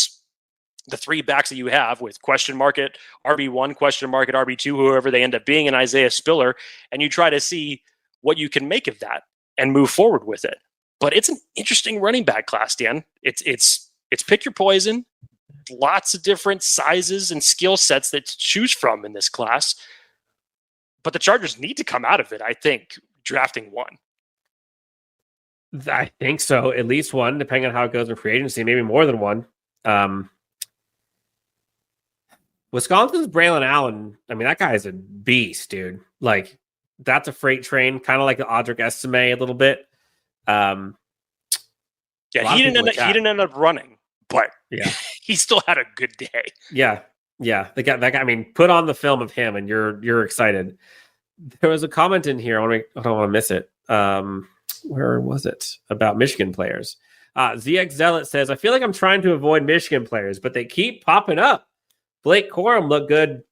3 backs that you have with question mark at RB1, question mark at RB2, whoever they end up being in Isaiah Spiller, and you try to see what you can make of that and move forward with it. But it's an interesting running back class, Dan. It's pick your poison. Lots of different sizes and skill sets that to choose from in this class. But the Chargers need to come out of it, I think, drafting one. I think so. At least one, depending on how it goes in free agency, maybe more than one. Wisconsin's Braylon Allen, I mean, that guy is a beast, dude. Like, that's a freight train, kind of like the Audric Estime a little bit. Yeah, he didn't end up running, but yeah, he still had a good day. Yeah. That guy. I mean, put on the film of him, and you're excited. There was a comment in here. I don't want to miss it. Where was it about Michigan players? ZX Zealot says, "I feel like I'm trying to avoid Michigan players, but they keep popping up." Blake Corum looked good.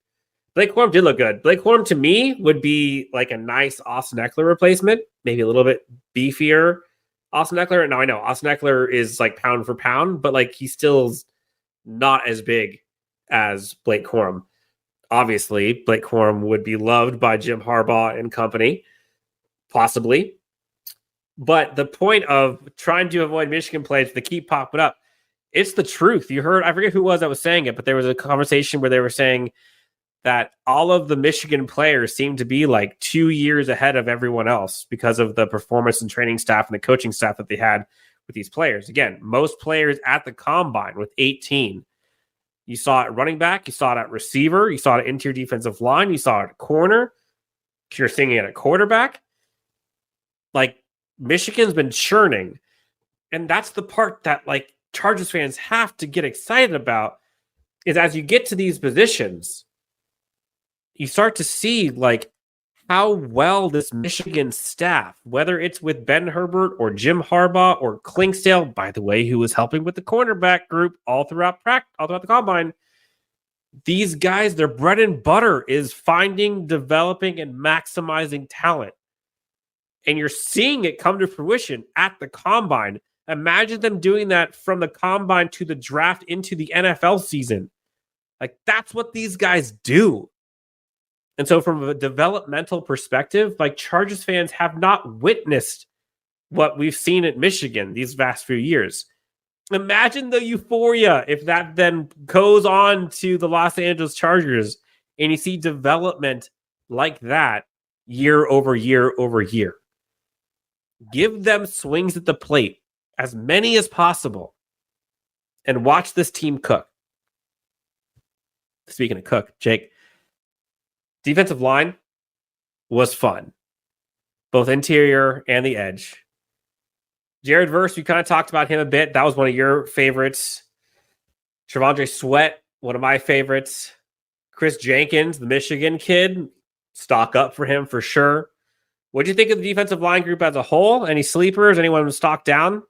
Blake Corum did look good. Blake Corum to me would be like a nice Austin Ekeler replacement, maybe a little bit beefier Austin Ekeler. Now I know Austin Ekeler is like pound for pound, but like he still's not as big as Blake Corum. Obviously, Blake Corum would be loved by Jim Harbaugh and company, possibly. But the point of trying to avoid Michigan players that keep popping up, it's the truth. You heard, I forget who it was that was saying it, but there was a conversation where they were saying that all of the Michigan players seem to be like 2 years ahead of everyone else because of the performance and training staff and the coaching staff that they had with these players. Again, most players at the combine with 18. You saw it at running back, you saw it at receiver, you saw it at interior defensive line, you saw it at corner, you're seeing it at quarterback. Like, Michigan's been churning. And that's the part that like Chargers fans have to get excited about, is as you get to these positions, you start to see like how well this Michigan staff, whether it's with Ben Herbert or Jim Harbaugh or Clinksdale, by the way, who was helping with the cornerback group all throughout the combine, these guys, their bread and butter is finding, developing, and maximizing talent. And you're seeing it come to fruition at the combine. Imagine them doing that from the combine to the draft into the NFL season. Like, that's what these guys do. And so from a developmental perspective, like, Chargers fans have not witnessed what we've seen at Michigan these past few years. Imagine the euphoria if that then goes on to the Los Angeles Chargers and you see development like that year over year over year. Give them swings at the plate, as many as possible, and watch this team cook. Speaking of cook, Jake, defensive line was fun, both interior and the edge. Jared Verse, we kind of talked about him a bit. That was one of your favorites. Trevondre Sweat, one of my favorites. Chris Jenkins, the Michigan kid, stock up for him for sure. What do you think of the defensive line group as a whole? Any sleepers? Anyone stock down?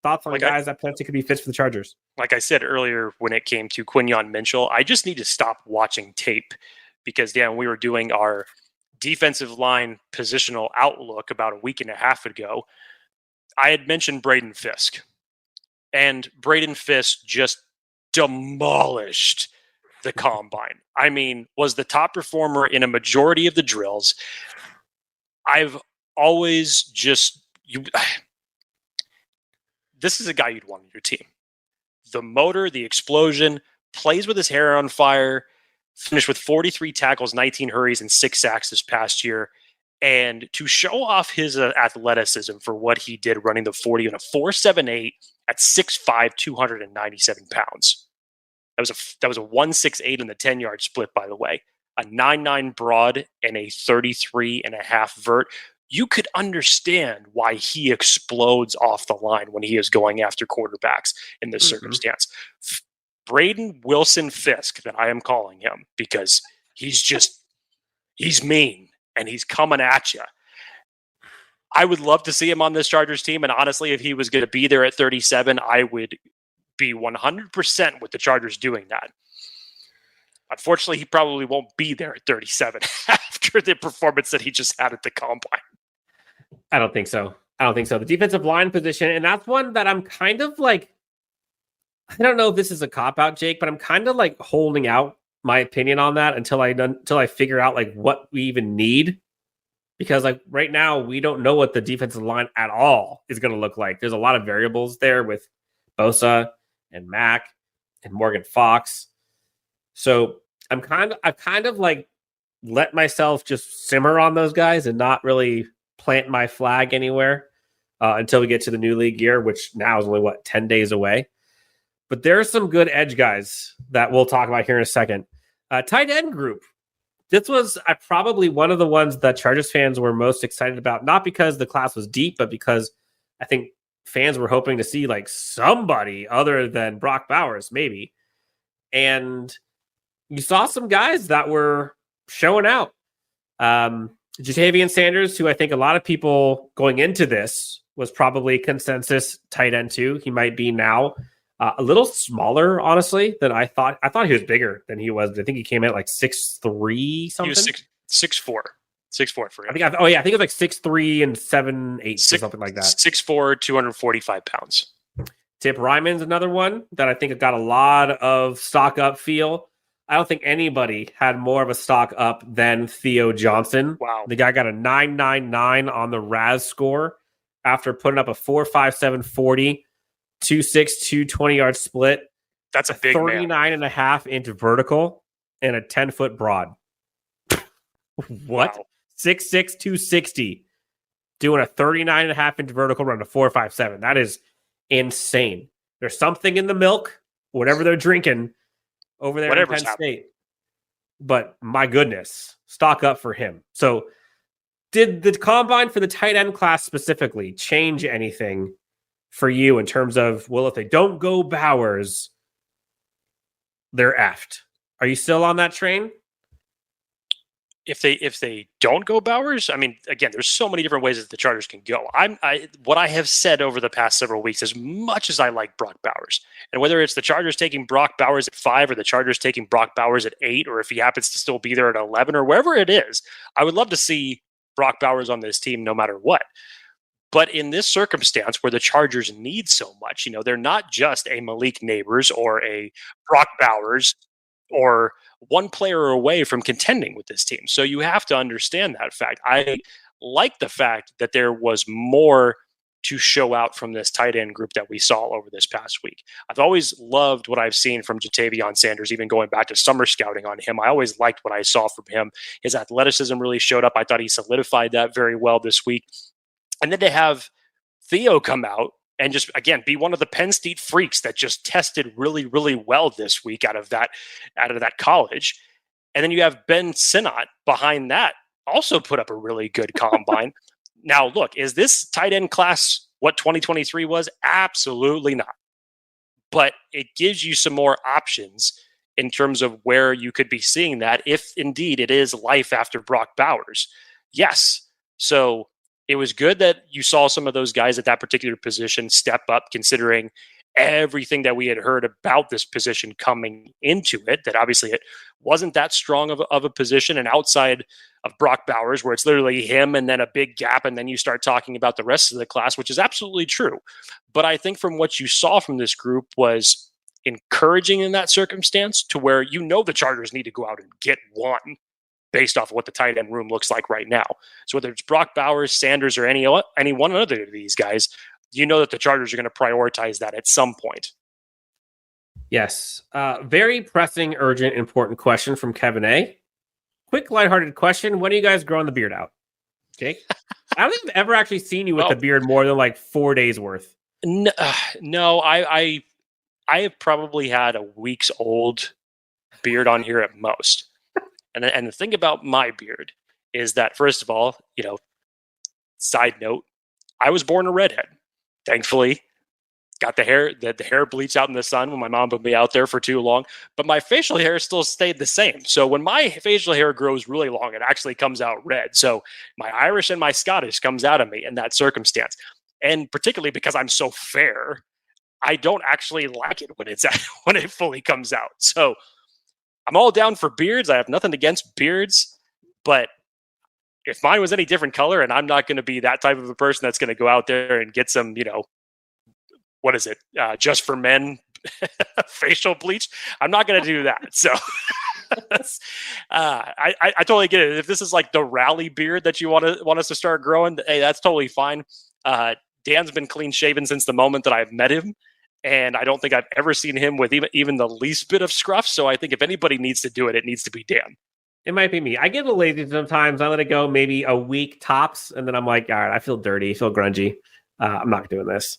Thoughts on guys that potentially could be fits for the Chargers? Like I said earlier, when it came to Quinyon Mitchell, I just need to stop watching tape because, we were doing our defensive line positional outlook about a week and a half ago. I had mentioned Braden Fisk, and Braden Fisk just demolished the combine. I mean, was the top performer in a majority of the drills. I've always this is a guy you'd want on your team. The motor, the explosion, plays with his hair on fire, finished with 43 tackles, 19 hurries, and 6 sacks this past year. And to show off his athleticism for what he did running the 40 on a 4.78 at 6'5", 297 pounds. That was a 1.68 in the 10-yard split, by the way. A 9.9 broad and a 33.5 vert. You could understand why he explodes off the line when he is going after quarterbacks in this circumstance. Braden Wilson Fisk, that I am calling him, because he's mean and he's coming at you. I would love to see him on this Chargers team, and honestly, if he was going to be there at 37, I would be 100% with the Chargers doing that. Unfortunately, he probably won't be there at 37 after the performance that he just had at the combine. I don't think so. The defensive line position, and that's one that I'm kind of like, I don't know if this is a cop-out, Jake, but I'm kind of like holding out my opinion on that until I figure out like what we even need. Because like right now, we don't know what the defensive line at all is going to look like. There's a lot of variables there with Bosa and Mack and Morgan Fox. So I've kind of like let myself just simmer on those guys and not really plant my flag anywhere until we get to the new league year, which now is only 10 days away. But there are some good edge guys that we'll talk about here in a second. Tight end group. This was probably one of the ones that Chargers fans were most excited about, not because the class was deep, but because I think fans were hoping to see like somebody other than Brock Bowers, maybe. And you saw some guys that were showing out. Jatavian Sanders, who I think a lot of people going into this was probably consensus tight end too. He might be now a little smaller, honestly, than I thought. I thought he was bigger than he was. I think he came in at like 6'3" something. He was 6'4". 6'4" for him. I think it was like 6'3" and 7'8" or something like that. 6'4", 245 pounds. Tip Ryman's another one that I think got a lot of stock up feel. I don't think anybody had more of a stock up than Theo Johnston. Wow. The guy got a 9.99 on the RAS score after putting up a 4.57 40, 2.6, 220-yard split. That's a big 39.5 inch vertical and a 10-foot broad. What? Wow. 6'6", 260. Doing a 39.5 inch vertical run to 4.57. That is insane. There's something in the milk, whatever they're drinking over there in Penn State. But my goodness, stock up for him. So did the combine for the tight end class specifically change anything for you in terms of, well, if they don't go Bowers, they're effed? Are you still on that train? If they don't go Bowers, I mean, again, there's so many different ways that the Chargers can go. What I have said over the past several weeks, as much as I like Brock Bowers, and whether it's the Chargers taking Brock Bowers at 5 or the Chargers taking Brock Bowers at 8, or if he happens to still be there at 11 or wherever it is, I would love to see Brock Bowers on this team no matter what. But in this circumstance where the Chargers need so much, they're not just a Malik Neighbors or a Brock Bowers or one player away from contending with this team. So you have to understand that fact. I like the fact that there was more to show out from this tight end group that we saw over this past week. I've always loved what I've seen from Jatavian Sanders, even going back to summer scouting on him. I always liked what I saw from him. His athleticism really showed up. I thought he solidified that very well this week. And then to have Theo come out and just, again, be one of the Penn State freaks that just tested really, really well this week out of that college. And then you have Ben Sinnott behind that, also put up a really good combine. Now, look, is this tight end class what 2023 was? Absolutely not. But it gives you some more options in terms of where you could be seeing that if indeed it is life after Brock Bowers. Yes, So it was good that you saw some of those guys at that particular position step up, considering everything that we had heard about this position coming into it, that obviously it wasn't that strong of a position. And outside of Brock Bowers, where it's literally him and then a big gap, and then you start talking about the rest of the class, which is absolutely true. But I think from what you saw from this group was encouraging in that circumstance, to where the Chargers need to go out and get one based off of what the tight end room looks like right now. So whether it's Brock Bowers, Sanders, or any one other of these guys, that the Chargers are going to prioritize that at some point. Yes. Very pressing, urgent, important question from Kevin A. Quick, lighthearted question. When are you guys growing the beard out? Jake? I don't think I've ever actually seen you with the beard more than like 4 days worth. No, I have probably had a week's old beard on here at most. And the thing about my beard is that, first of all, side note, I was born a redhead. Thankfully, got the hair bleached out in the sun when my mom put me out there for too long, but my facial hair still stayed the same. So when my facial hair grows really long, it actually comes out red. So my Irish and my Scottish comes out of me in that circumstance. And particularly because I'm so fair, I don't actually like it when it fully comes out. So I'm all down for beards. I have nothing against beards, but if mine was any different color, and I'm not going to be that type of a person that's going to go out there and get some, what is it? Just for men facial bleach. I'm not going to do that. So I totally get it. If this is like the rally beard that you want us to start growing, hey, that's totally fine. Dan's been clean shaven since the moment that I've met him. And I don't think I've ever seen him with even the least bit of scruff. So I think if anybody needs to do it, it needs to be Dan. It might be me. I get a little lazy sometimes. I let it go maybe a week tops, and then I'm like, all right, I feel dirty, I feel grungy. I'm not doing this.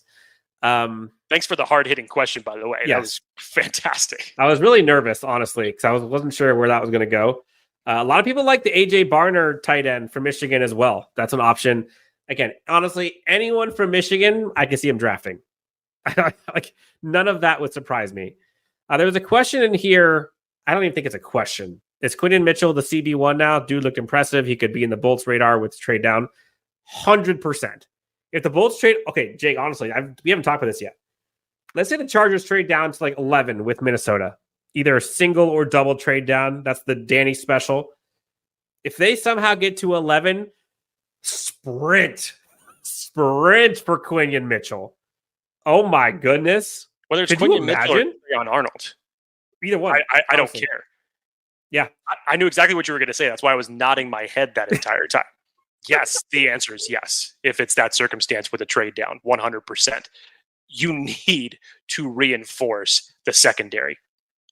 Thanks for the hard-hitting question, by the way. Yes. That was fantastic. I was really nervous, honestly, because I wasn't sure where that was going to go. A lot of people like the A.J. Barner tight end from Michigan as well. That's an option. Again, honestly, anyone from Michigan, I can see him drafting. Like, none of that would surprise me. There was a question in here. I don't even think it's a question. Is Quentin Mitchell the CB1 now? Dude looked impressive. He could be in the Bolts radar with trade down. 100%. If the Bolts trade... Okay, Jake, honestly, we haven't talked about this yet. Let's say the Chargers trade down to like 11 with Minnesota. Either a single or double trade down. That's the Danny special. If they somehow get to 11, sprint for Quentin Mitchell. Oh my goodness. Whether it's Quentin Mitchell or Daiyan Arnold. Either one. I don't care. Yeah. I knew exactly what you were going to say. That's why I was nodding my head that entire time. Yes, the answer is yes. If it's that circumstance with a trade down, 100%. You need to reinforce the secondary.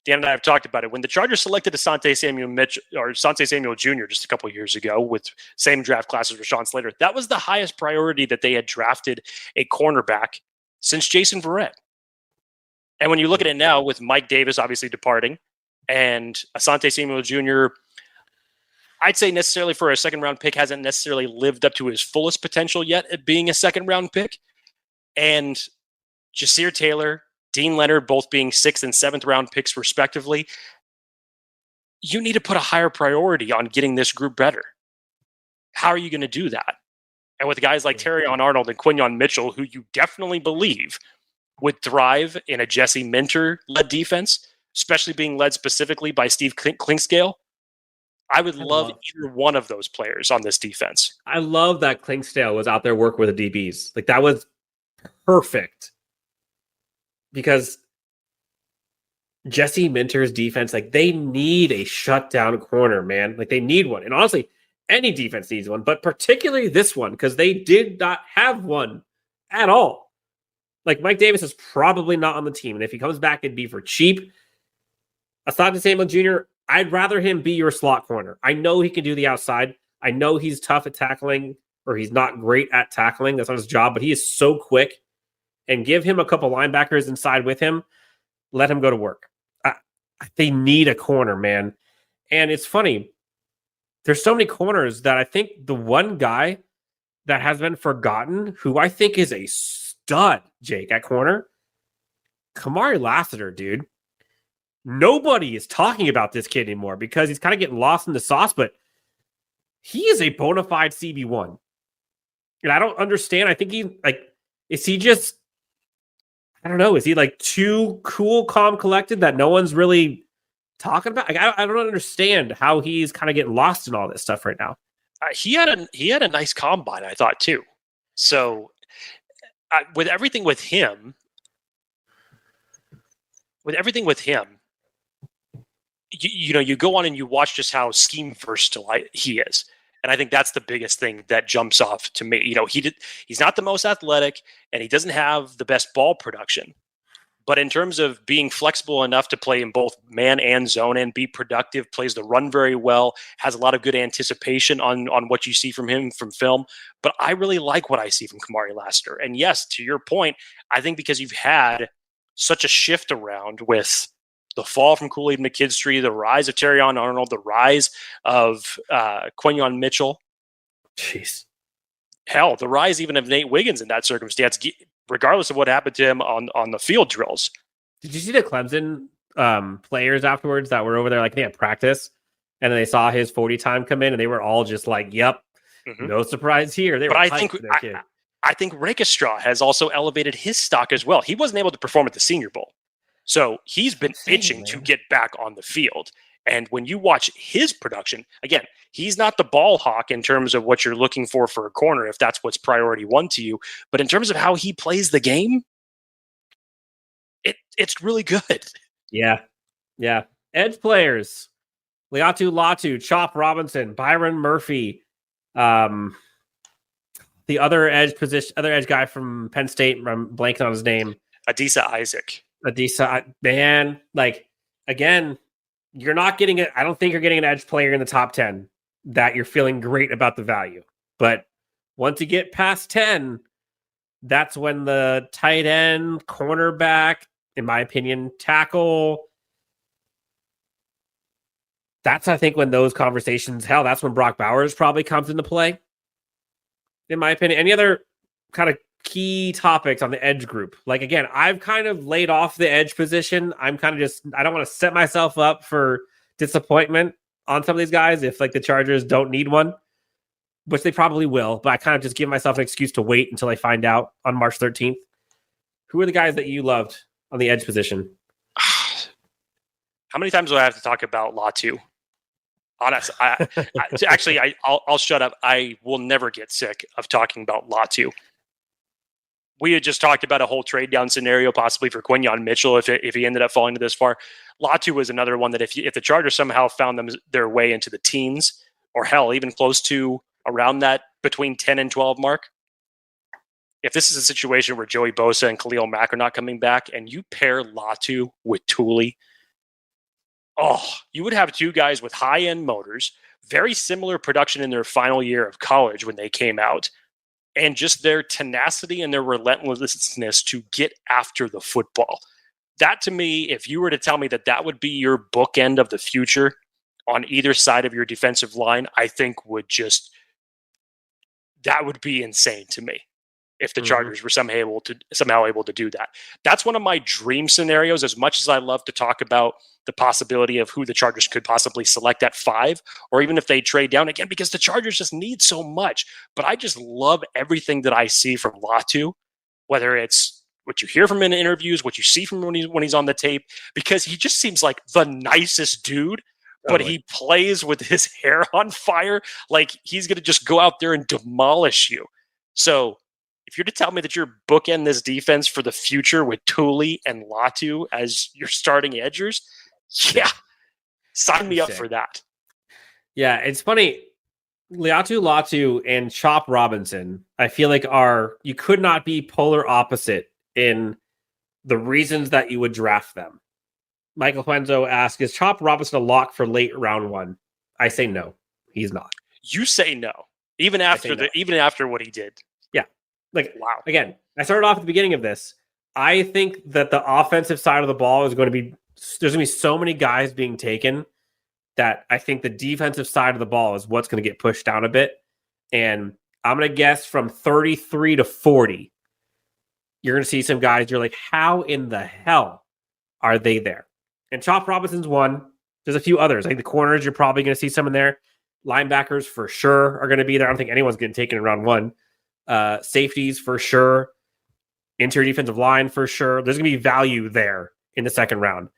Dan and I have talked about it. When the Chargers selected Asante Samuel Jr. just a couple of years ago with same draft class as Rashawn Slater, that was the highest priority that they had drafted a cornerback since Jason Verrett. And when you look at it now with Mike Davis obviously departing and Asante Samuel Jr., I'd say necessarily for a second-round pick hasn't necessarily lived up to his fullest potential yet at being a second-round pick. And Jasir Taylor, Dean Leonard, both being 6th and 7th round picks respectively, you need to put a higher priority on getting this group better. How are you going to do that? And with guys like Daiyan Arnold and Quentin Mitchell, who you definitely believe would thrive in a Jesse Minter-led defense, especially being led specifically by Steve Clinkscale, I would love either one of those players on this defense. I love that Clinkscale was out there working with the DBs. Like, that was perfect. Because Jesse Minter's defense, like, they need a shutdown corner, man. Like, they need one. And honestly, any defense needs one, but particularly this one, because they did not have one at all. Like, Mike Davis is probably not on the team. And if he comes back, it'd be for cheap. Asante Samuel Jr., I'd rather him be your slot corner. I know he can do the outside. I know he's tough at tackling, or he's not great at tackling. That's not his job, but he is so quick. And give him a couple linebackers inside with him. Let him go to work. They need a corner, man. And it's funny. There's so many corners that I think the one guy that has been forgotten, who I think is a stud, Jake, at corner, Kamari Lassiter, dude. Nobody is talking about this kid anymore because he's kind of getting lost in the sauce, but he is a bona fide CB1. And I don't understand. I think is he just, I don't know. Is he like too cool, calm, collected that no one's really talking about? Like, I don't understand how he's kind of getting lost in all this stuff right now. He had a nice combine, I thought, too. So with everything with him, you go on and you watch just how scheme versatile he is. And I think that's the biggest thing that jumps off to me. He's not the most athletic and he doesn't have the best ball production. But in terms of being flexible enough to play in both man and zone and be productive, plays the run very well, has a lot of good anticipation on what you see from him from film. But I really like what I see from Kamari Lassiter. And yes, to your point, I think because you've had such a shift around with the fall from Kool-Aid McKinstry, the rise of Terrion Arnold, the rise of Quentin Mitchell. Jeez. Hell, the rise even of Nate Wiggins in that circumstance, regardless of what happened to him on the field drills. Did you see the Clemson players afterwards that were over there, like they had practice, and then they saw his 40 time come in, and they were all just like, "Yep, no surprise here." But I think Rakestraw has also elevated his stock as well. He wasn't able to perform at the Senior Bowl, so he's been itching to get back on the field. And when you watch his production, again, he's not the ball hawk in terms of what you're looking for a corner, if that's what's priority one to you. But in terms of how he plays the game, it's really good. Yeah. Edge players: Latu, Chop Robinson, Byron Murphy, the other edge guy from Penn State. I'm blanking on his name. Adisa Isaac, man. Like, again, you're not getting it. I don't think you're getting an edge player in the top 10 that you're feeling great about the value. But once you get past 10, that's when the tight end, cornerback, in my opinion, tackle. That's, I think, when those conversations, that's when Brock Bowers probably comes into play, in my opinion. Any other kind of key topics on the edge group? Like, again, I've kind of laid off the edge position. I'm kind of I don't want to set myself up for disappointment on some of these guys if like the Chargers don't need one, which they probably will, but I kind of just give myself an excuse to wait until I find out on March 13th. Who are the guys that you loved on the edge position? How many times do I have to talk about Latu? Honestly, I'll shut up. I will never get sick of talking about Latu. We had just talked about a whole trade down scenario, possibly for Quentin Mitchell, if he ended up falling to this far. Latu was another one that if the Chargers somehow found their way into the teens, or hell, even close to around that between 10 and 12 mark, if this is a situation where Joey Bosa and Khalil Mack are not coming back, and you pair Latu with Tuli, you would have two guys with high-end motors, very similar production in their final year of college when they came out, and just their tenacity and their relentlessness to get after the football. That, to me, if you were to tell me that would be your bookend of the future on either side of your defensive line, I think that would be insane to me if the Chargers were somehow able to do that. That's one of my dream scenarios, as much as I love to talk about the possibility of who the Chargers could possibly select at 5, or even if they trade down again, because the Chargers just need so much. But I just love everything that I see from Latu, whether it's what you hear from him in interviews, what you see from him when he's on the tape, because he just seems like the nicest dude, but he plays with his hair on fire. Like he's going to just go out there and demolish you. So if you're to tell me that you're bookend this defense for the future with Tuli and Latu as your starting edgers, sign me up for that. Yeah, it's funny. Latu and Chop Robinson, I feel like you could not be polar opposite in the reasons that you would draft them. Michael Huenzo asks, is Chop Robinson a lock for late round 1? I say no, he's not. You say no, even after what he did. Yeah. Like, wow. Again, I started off at the beginning of this. I think that the offensive side of the ball is going to be, there's going to be so many guys being taken that I think the defensive side of the ball is what's going to get pushed down a bit. And I'm going to guess from 33 to 40, you're going to see some guys, you're like, how in the hell are they there? And Chop Robinson's one. There's a few others. I think the corners, you're probably going to see some in there. Linebackers for sure are going to be there. I don't think anyone's getting taken in round 1. Safeties for sure. Interior defensive line for sure. There's going to be value there in the second round.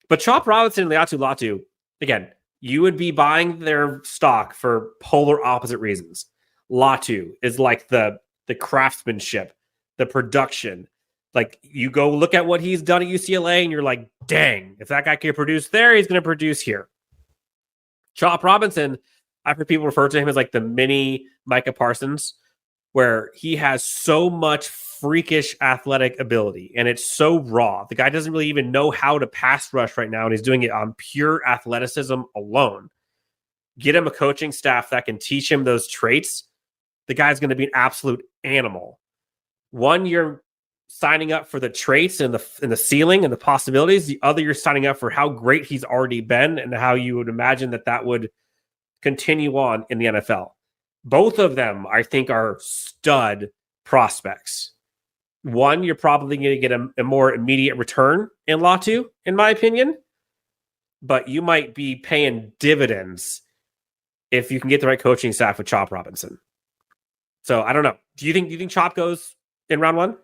But Chop Robinson and Latu, again, you would be buying their stock for polar opposite reasons. Latu is like the craftsmanship, the production. Like, you go look at what he's done at UCLA and you're like, dang, if that guy can produce there, he's going to produce here. Chop Robinson, I've heard people refer to him as like the mini Micah Parsons, where he has so much freakish athletic ability and it's so raw. The guy doesn't really even know how to pass rush right now, and he's doing it on pure athleticism alone. Get him a coaching staff that can teach him those traits. The guy's going to be an absolute animal. One, you're signing up for the traits and the ceiling and the possibilities. The other, you're signing up for how great he's already been and how you would imagine that would continue on in the NFL. Both of them, I think, are stud prospects. One, you're probably going to get a more immediate return in Latu, in my opinion, but you might be paying dividends if you can get the right coaching staff with Chop Robinson. So I don't know. Do you think Chop goes in round one?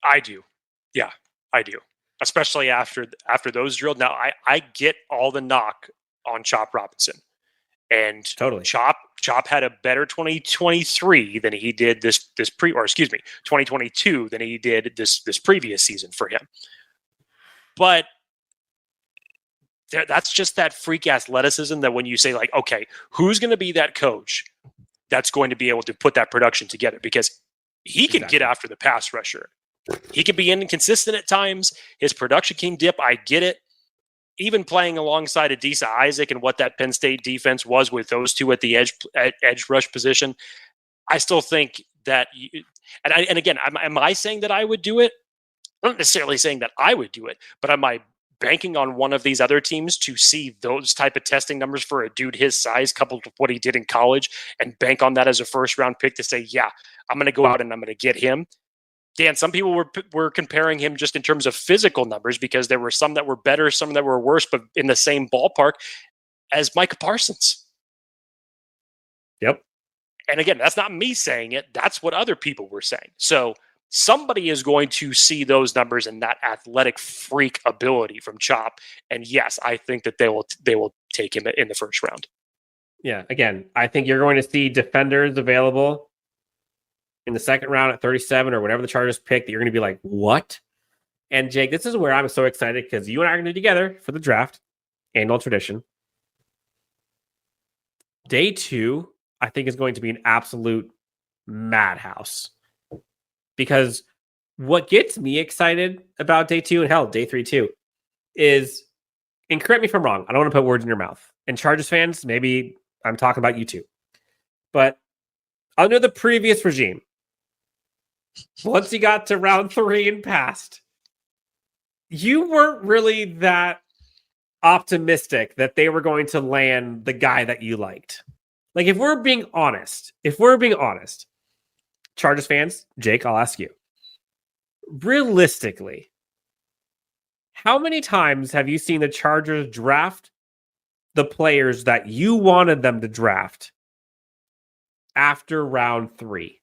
I do. Yeah, I do. Especially after those drilled. Now, I get all the knock on Chop Robinson. And totally. Chop had a better 2023 than he did 2022 than he did this previous season for him. But that's just that freak athleticism that when you say, like, okay, who's going to be that coach that's going to be able to put that production together? Because he can get after the pass rusher. He can be inconsistent at times. His production can dip. I get it. Even playing alongside Adisa Isaac and what that Penn State defense was with those two at the edge rush position, I still think that and again, am I saying that I would do it? I'm not necessarily saying that I would do it, but am I banking on one of these other teams to see those type of testing numbers for a dude his size coupled with what he did in college and bank on that as a first round pick to say, yeah, I'm going to go out and I'm going to get him? Dan, some people were comparing him just in terms of physical numbers because there were some that were better, some that were worse, but in the same ballpark as Micah Parsons. Yep. And again, that's not me saying it. That's what other people were saying. So somebody is going to see those numbers and that athletic freak ability from Chop. And yes, I think that they will take him in the first round. Yeah. Again, I think you're going to see defenders available in the second round at 37 or whatever the Chargers pick that you're going to be like, what? And Jake, this is where I'm so excited because you and I are going to be together for the draft, annual tradition. Day 2, I think, is going to be an absolute madhouse. Because what gets me excited about day 2, and hell, day 3 too, is, and correct me if I'm wrong, I don't want to put words in your mouth. And Chargers fans, maybe I'm talking about you too. But under the previous regime, once you got to round 3 and past, you weren't really that optimistic that they were going to land the guy that you liked. Like, if we're being honest, Chargers fans, Jake, I'll ask you, realistically, how many times have you seen the Chargers draft the players that you wanted them to draft after round 3?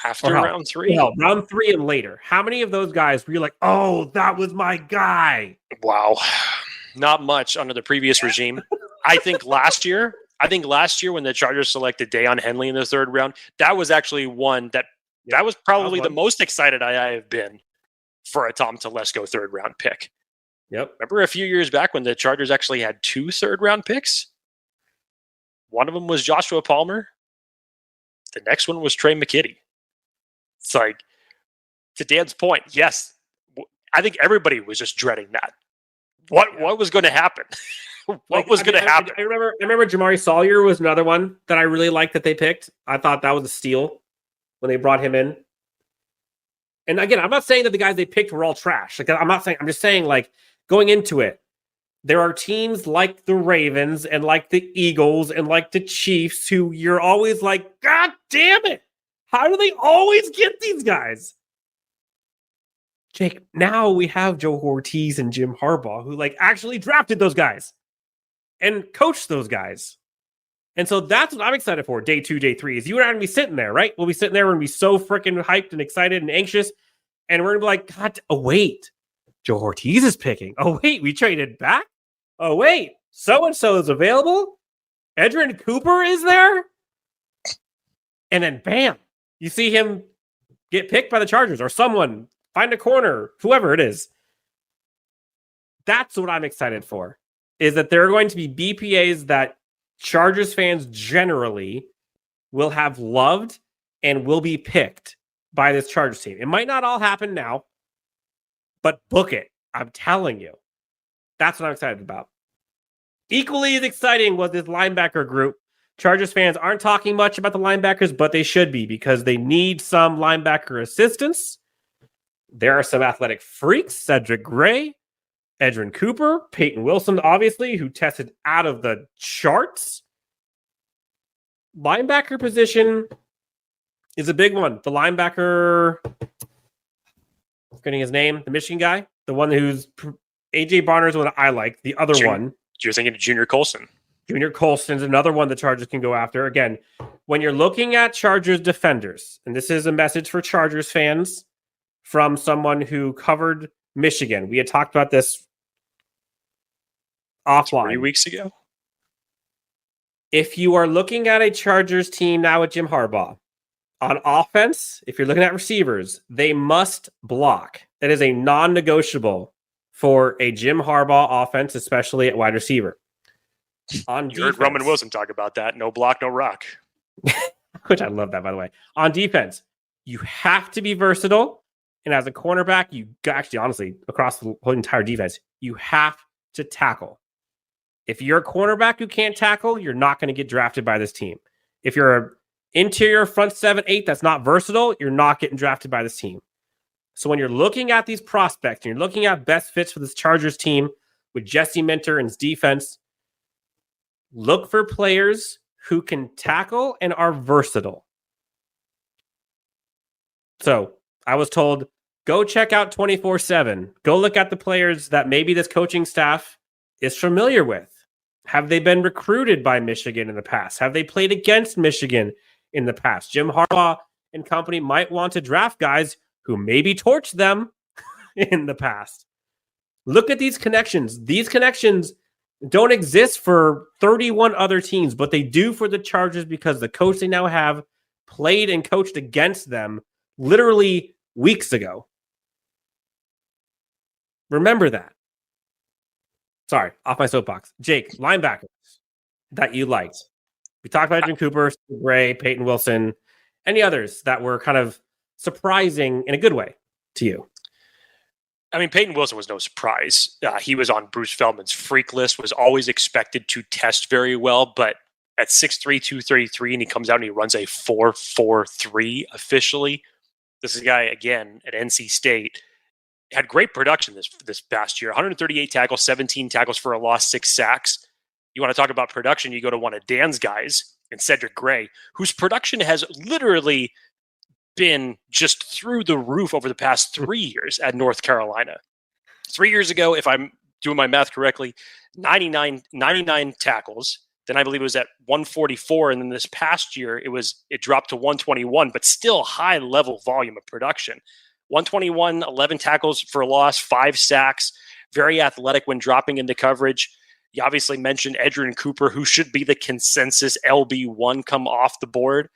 After round 3? Well, round 3 and later. How many of those guys were you like, oh, that was my guy? Wow. Not much under the previous regime. I think last year when the Chargers selected Daiyan Henley in the 3rd round, that was actually one that was probably the most excited I have been for a Tom Telesco 3rd round pick. Yep. Remember a few years back when the Chargers actually had 2 3rd round picks? One of them was Joshua Palmer. The next one was Trey McKitty. It's like, to Dan's point, yes, I think everybody was just dreading that. What was going to happen? What was going to happen? I remember Jamari Sawyer was another one that I really liked that they picked. I thought that was a steal when they brought him in. And again, I'm not saying that the guys they picked were all trash. Like, I'm just saying, like, going into it, there are teams like the Ravens and like the Eagles and like the Chiefs who you're always like, God damn it. How do they always get these guys? Jake, now we have Joe Ortiz and Jim Harbaugh who like actually drafted those guys and coached those guys. And so that's what I'm excited for. Day 2, day 3 is you and I are going to be sitting there, right? We'll be sitting there. We're going to be so freaking hyped and excited and anxious. And we're going to be like, God, oh, wait. Joe Ortiz is picking. Oh, wait, we traded back? Oh, wait, so-and-so is available? Edrin Cooper is there? And then, bam, you see him get picked by the Chargers or someone find a corner, whoever it is. That's what I'm excited for, is that there are going to be BPAs that Chargers fans generally will have loved and will be picked by this Chargers team. It might not all happen now, but book it. I'm telling you. That's what I'm excited about. Equally as exciting was this linebacker group. Chargers fans aren't talking much about the linebackers, but they should be because they need some linebacker assistance. There are some athletic freaks, Cedric Gray, Edrin Cooper, Peyton Wilson, obviously, who tested out of the charts. Linebacker position is a big one. The linebacker, I'm forgetting his name, the Michigan guy, the one who's AJ Barner is one I like. The other one. You're thinking of Junior Colson. Junior Colston's another one the Chargers can go after. Again, when you're looking at Chargers defenders, and this is a message for Chargers fans from someone who covered Michigan. We had talked about this offline 3 weeks ago. If you are looking at a Chargers team now with Jim Harbaugh, on offense, if you're looking at receivers, they must block. That is a non-negotiable for a Jim Harbaugh offense, especially at wide receiver. On you heard Roman Wilson talk about that. No block, no rock. Which I love that, by the way. On defense, you have to be versatile. And as a cornerback, you actually, honestly, across the whole entire defense, you have to tackle. If you're a cornerback who can't tackle, you're not going to get drafted by this team. If you're an interior front 7-8 that's not versatile, you're not getting drafted by this team. So when you're looking at these prospects and you're looking at best fits for this Chargers team with Jesse Minter and his defense, look for players who can tackle and are versatile. So I was told, go check out 24/7. Go look at the players that maybe this coaching staff is familiar with. Have they been recruited by Michigan in the past? Have they played against Michigan in the past? Jim Harbaugh and company might want to draft guys who maybe torched them in the past. Look at these connections. These connections don't exist for 31 other teams, but they do for the Chargers because the coach they now have played and coached against them literally weeks ago. Remember that. Sorry, off my soapbox. Jake, linebackers that you liked. We talked about Edrin Cooper, Gray, Peyton Wilson, any others that were kind of surprising in a good way to you? I mean, Peyton Wilson was no surprise. He was on Bruce Feldman's freak list, was always expected to test very well, but at 6'3", 233, and he comes out and he runs a 4.43 officially. This is a guy, again, at NC State, had great production this past year. 138 tackles, 17 tackles for a loss, 6 sacks. You want to talk about production, you go to one of Dan's guys, in Cedric Gray, whose production has literally been just through the roof over the past 3 years at North Carolina. 3 years ago, if I'm doing my math correctly, 99 tackles. Then I believe it was at 144. And then this past year, it dropped to 121, but still high level volume of production. 121, 11 tackles for a loss, 5 sacks, very athletic when dropping into coverage. You obviously mentioned Edrin Cooper, who should be the consensus LB1 come off the board.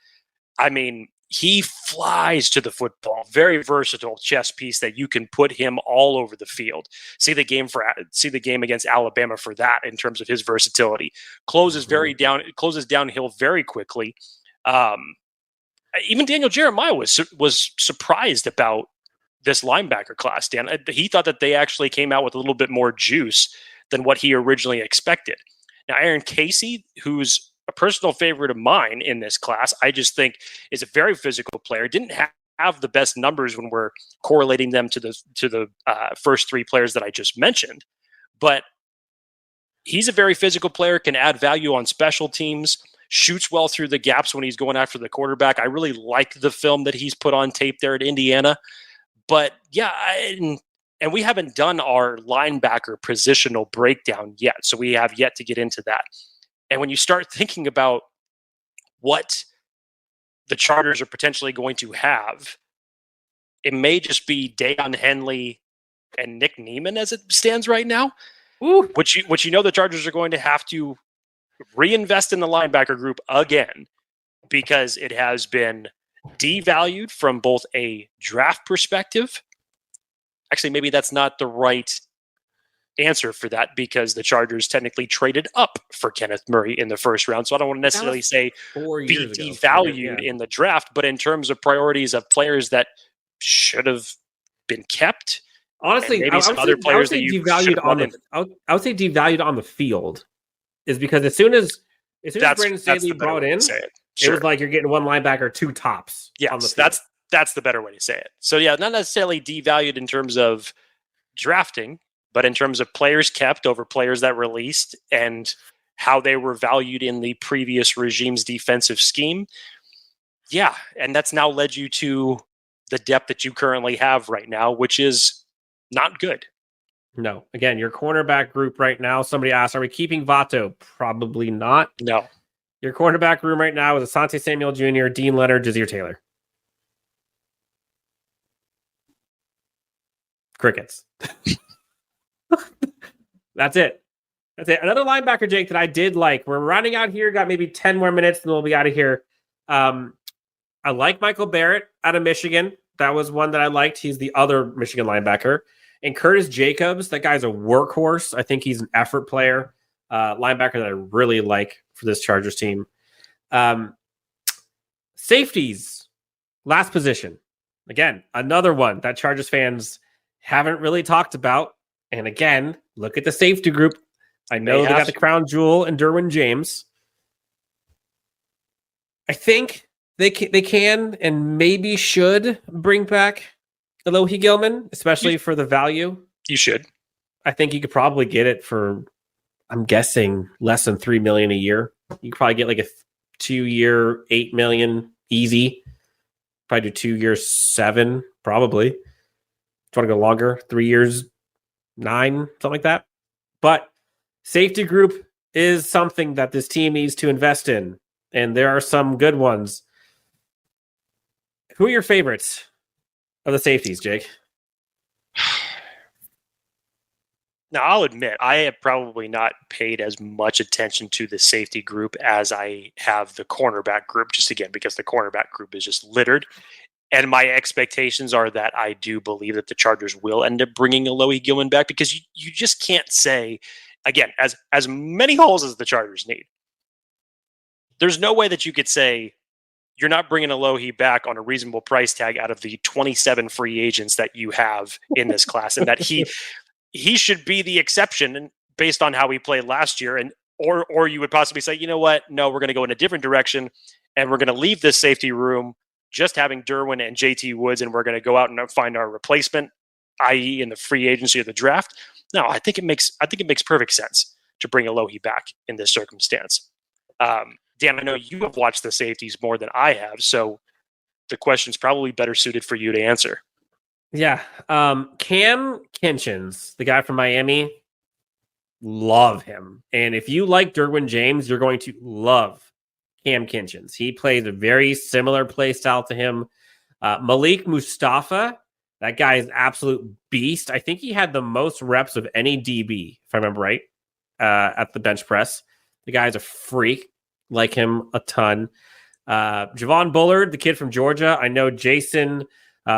I mean, he flies to the football. Very versatile chess piece that you can put him all over the field. See the game against Alabama for that in terms of his versatility. Closes downhill very quickly. Even Daniel Jeremiah was surprised about this linebacker class, Dan. He thought that they actually came out with a little bit more juice than what he originally expected. Now, Aaron Casey, who's a personal favorite of mine in this class, I just think is a very physical player. Didn't have the best numbers when we're correlating them to the first 3 players that I just mentioned, but he's a very physical player, can add value on special teams, shoots well through the gaps when he's going after the quarterback. I really like the film that he's put on tape there at Indiana. But yeah, and we haven't done our linebacker positional breakdown yet, so we have yet to get into that. And when you start thinking about what the Chargers are potentially going to have, it may just be Daiyan, Henley, and Nick Neiman as it stands right now. Ooh. Which you know the Chargers are going to have to reinvest in the linebacker group again, because it has been devalued from both a draft perspective. Actually, maybe that's not the right answer for that, because the Chargers technically traded up for Kenneth Murray in the first round. So I don't want to necessarily say 4 be years ago. devalued in the draft, but in terms of priorities of players that should have been kept. Honestly, maybe some other players that you devalued on the. I would say devalued on the field, is because as soon as Brandon Staley brought in, it was like you're getting one linebacker, two tops. Yes, on the field. that's the better way to say it. So yeah, not necessarily devalued in terms of drafting, but in terms of players kept over players that released and how they were valued in the previous regime's defensive scheme. Yeah, and that's now led you to the depth that you currently have right now, which is not good. No. Again, your cornerback group right now, somebody asked, are we keeping Vato? Probably not. No. Your cornerback room right now is Asante Samuel Jr., Dean Leonard, Jazeer Taylor. Crickets. That's it. Another linebacker, Jake, that I did like. We're rounding out here. Got maybe 10 more minutes, and we'll be out of here. I like Michael Barrett out of Michigan. That was one that I liked. He's the other Michigan linebacker. And Curtis Jacobs, that guy's a workhorse. I think he's an effort player. Linebacker that I really like for this Chargers team. Safeties, last position. Again, another one that Chargers fans haven't really talked about. And again, look at the safety group. I know they got the crown jewel and Derwin James. I think they can and maybe should bring back Alohi Gilman, especially for the value. You should. I think you could probably get it for, I'm guessing, less than $3 million a year. You could probably get like a 2-year, $8 million easy. Probably do 2 years, $7 million, probably. If you want to go longer, 3 years, $9 million, something like that. But safety group is something that this team needs to invest in, and there are some good ones. Who are your favorites of the safeties, Jake? Now, I'll admit, I have probably not paid as much attention to the safety group as I have the cornerback group, just again, because the cornerback group is just littered. And my expectations are that I do believe that the Chargers will end up bringing Alohi Gilman back, because you just can't say, again, as many holes as the Chargers need, there's no way that you could say you're not bringing Alohi back on a reasonable price tag out of the 27 free agents that you have in this class, and that he should be the exception, and based on how he played last year. And or you would possibly say, you know what? No, we're going to go in a different direction, and we're going to leave this safety room just having Derwin and JT Woods, and we're going to go out and find our replacement, i.e. in the free agency or the draft. No, I think it makes perfect sense to bring Alohi back in this circumstance. Dan, I know you have watched the safeties more than I have, so the question's probably better suited for you to answer. Yeah. Cam Kinchins, the guy from Miami, love him. And if you like Derwin James, you're going to love Cam Kinchins. He plays a very similar play style to him. Malik Mustafa, that guy is an absolute beast. I think he had the most reps of any DB, if I remember right, at the bench press. The guy's a freak. Like him a ton. Javon Bullard, the kid from Georgia. I know Jason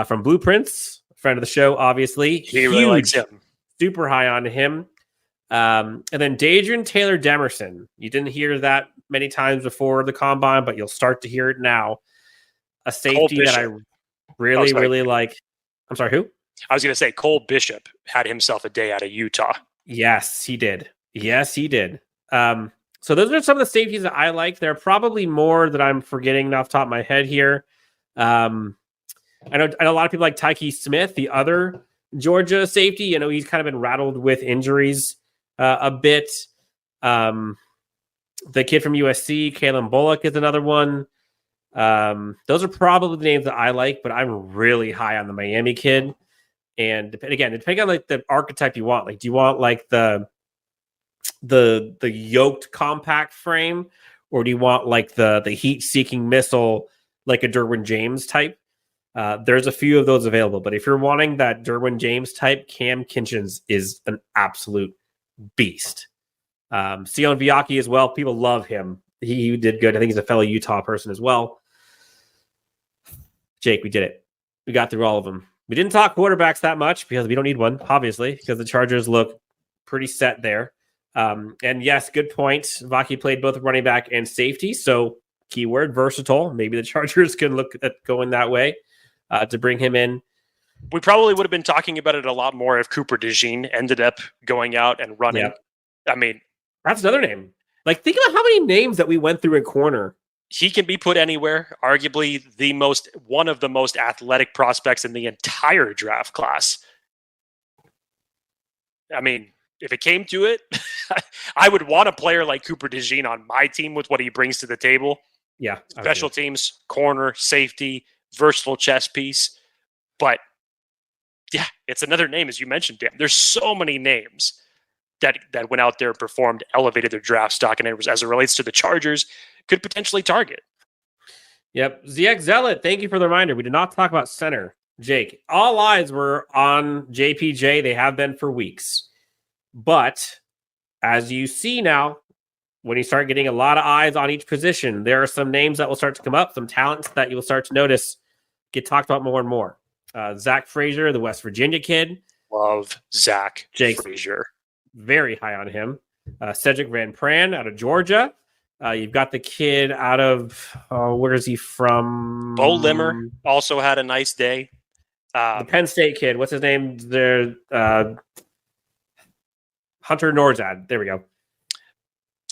from Blueprints, friend of the show, obviously. He really likes him. Super high on him. And then Dadrian Taylor Demerson. You didn't hear that many times before the combine, but you'll start to hear it now. A safety that I really like. I'm sorry, who? I was going to say Cole Bishop had himself a day out of Utah. Yes, he did. So those are some of the safeties that I like. There are probably more that I'm forgetting off the top of my head here. I know a lot of people like Tyke Smith, the other Georgia safety. You know, he's kind of been rattled with injuries a bit. The kid from USC, Kalen Bullock, is another one. Those are probably the names that I like, but I'm really high on the Miami kid. And depending on like the archetype you want, like, do you want like the yoked compact frame, or do you want like the heat-seeking missile, like a Derwin James type? There's a few of those available, but if you're wanting that Derwin James type, Cam Kinchins is an absolute beast. Sion Viaki as well. People love him. He did good. I think he's a fellow Utah person as well. Jake, we did it. We got through all of them. We didn't talk quarterbacks that much because we don't need one, obviously, because the Chargers look pretty set there. And yes, good point. Viaki played both running back and safety, so keyword versatile. Maybe the Chargers can look at going that way to bring him in. We probably would have been talking about it a lot more if Cooper DeJean ended up going out and running. Yep. I mean, that's another name. Like, think about how many names that we went through in corner. He can be put anywhere. Arguably one of the most athletic prospects in the entire draft class. I mean, if it came to it, I would want a player like Cooper DeJean on my team with what he brings to the table. Yeah. Special teams, corner, safety, versatile chess piece. But yeah, it's another name, as you mentioned, Dan. There's so many names that went out there and performed, elevated their draft stock, and as it relates to the Chargers, could potentially target. Yep. ZX Zealot, thank you for the reminder. We did not talk about center. Jake, all eyes were on JPJ. They have been for weeks. But as you see now, when you start getting a lot of eyes on each position, there are some names that will start to come up, some talents that you will start to notice get talked about more and more. Zach Frazier, the West Virginia kid. Love Zach Frazier. Very high on him. Cedric Van Pran out of Georgia. You've got the kid out of, where is he from? Bo Limmer also had a nice day. The Penn State kid. What's his name? Hunter Norzad. There we go.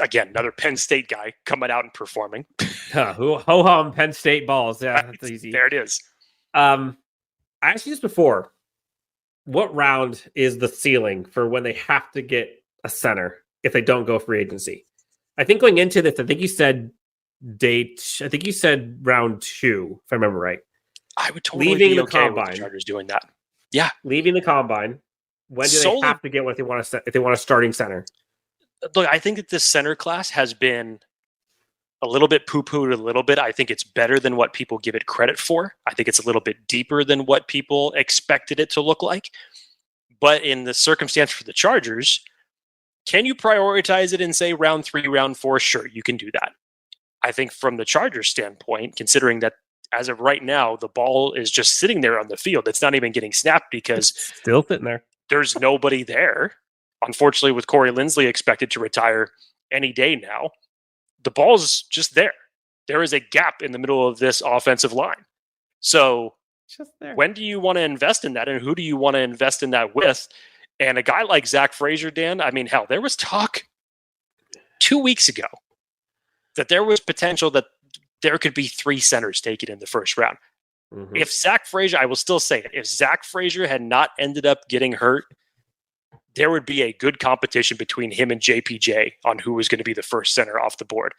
Again, another Penn State guy coming out and performing. Ho-hum Penn State balls. Yeah, that's easy. There it is. I asked you this before. What round is the ceiling for when they have to get a center if they don't go free agency? I think going into this, I think you said round 2, if I remember right. I would totally leaving be the okay combine. with the Chargers doing that. Yeah. Leaving the combine. When do they have to get what they want to if they want a starting center? Look, I think that this center class has been a little bit poo-pooed a little bit. I think it's better than what people give it credit for. I think it's a little bit deeper than what people expected it to look like. But in the circumstance for the Chargers, can you prioritize it and say round 3, round 4? Sure, you can do that. I think from the Chargers standpoint, considering that as of right now, the ball is just sitting there on the field. It's not even getting snapped because it's still sitting there. There's nobody there. Unfortunately, with Corey Linsley expected to retire any day now, the ball's just there. There is a gap in the middle of this offensive line. So just there. When do you want to invest in that, and who do you want to invest in that with? And a guy like Zach Frazier, Dan, I mean, hell, there was talk 2 weeks ago that there was potential that there could be 3 centers taken in the first round. Mm-hmm. If Zach Frazier, I will still say it, if Zach Frazier had not ended up getting hurt, there would be a good competition between him and JPJ on who was going to be the first center off the board.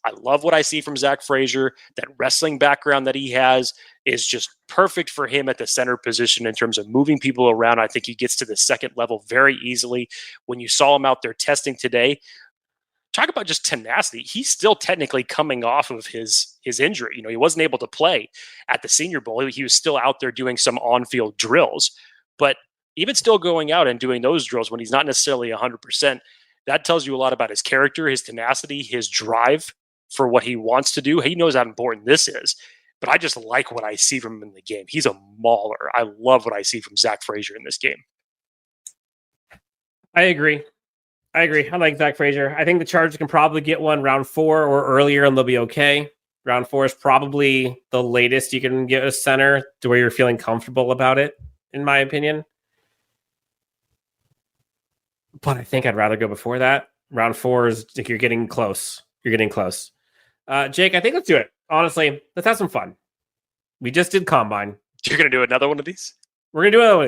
I love what I see from Zach Frazier. That wrestling background that he has is just perfect for him at the center position in terms of moving people around. I think he gets to the second level very easily. When you saw him out there testing today, talk about just tenacity. He's still technically coming off of his injury. You know, he wasn't able to play at the Senior Bowl. He was still out there doing some on-field drills. But even still going out and doing those drills when he's not necessarily 100%, that tells you a lot about his character, his tenacity, his drive for what he wants to do. He knows how important this is. But I just like what I see from him in the game. He's a mauler. I love what I see from Zach Frazier in this game. I agree. I like Zach Frazier. I think the Chargers can probably get one round 4 or earlier, and they'll be okay. Round 4 is probably the latest you can get a center to where you're feeling comfortable about it, in my opinion. But I think I'd rather go before that. Round 4 is like you're getting close. Jake, I think let's do it. Honestly, let's have some fun. We just did Combine. You're going to do another one of these? We're going to do another one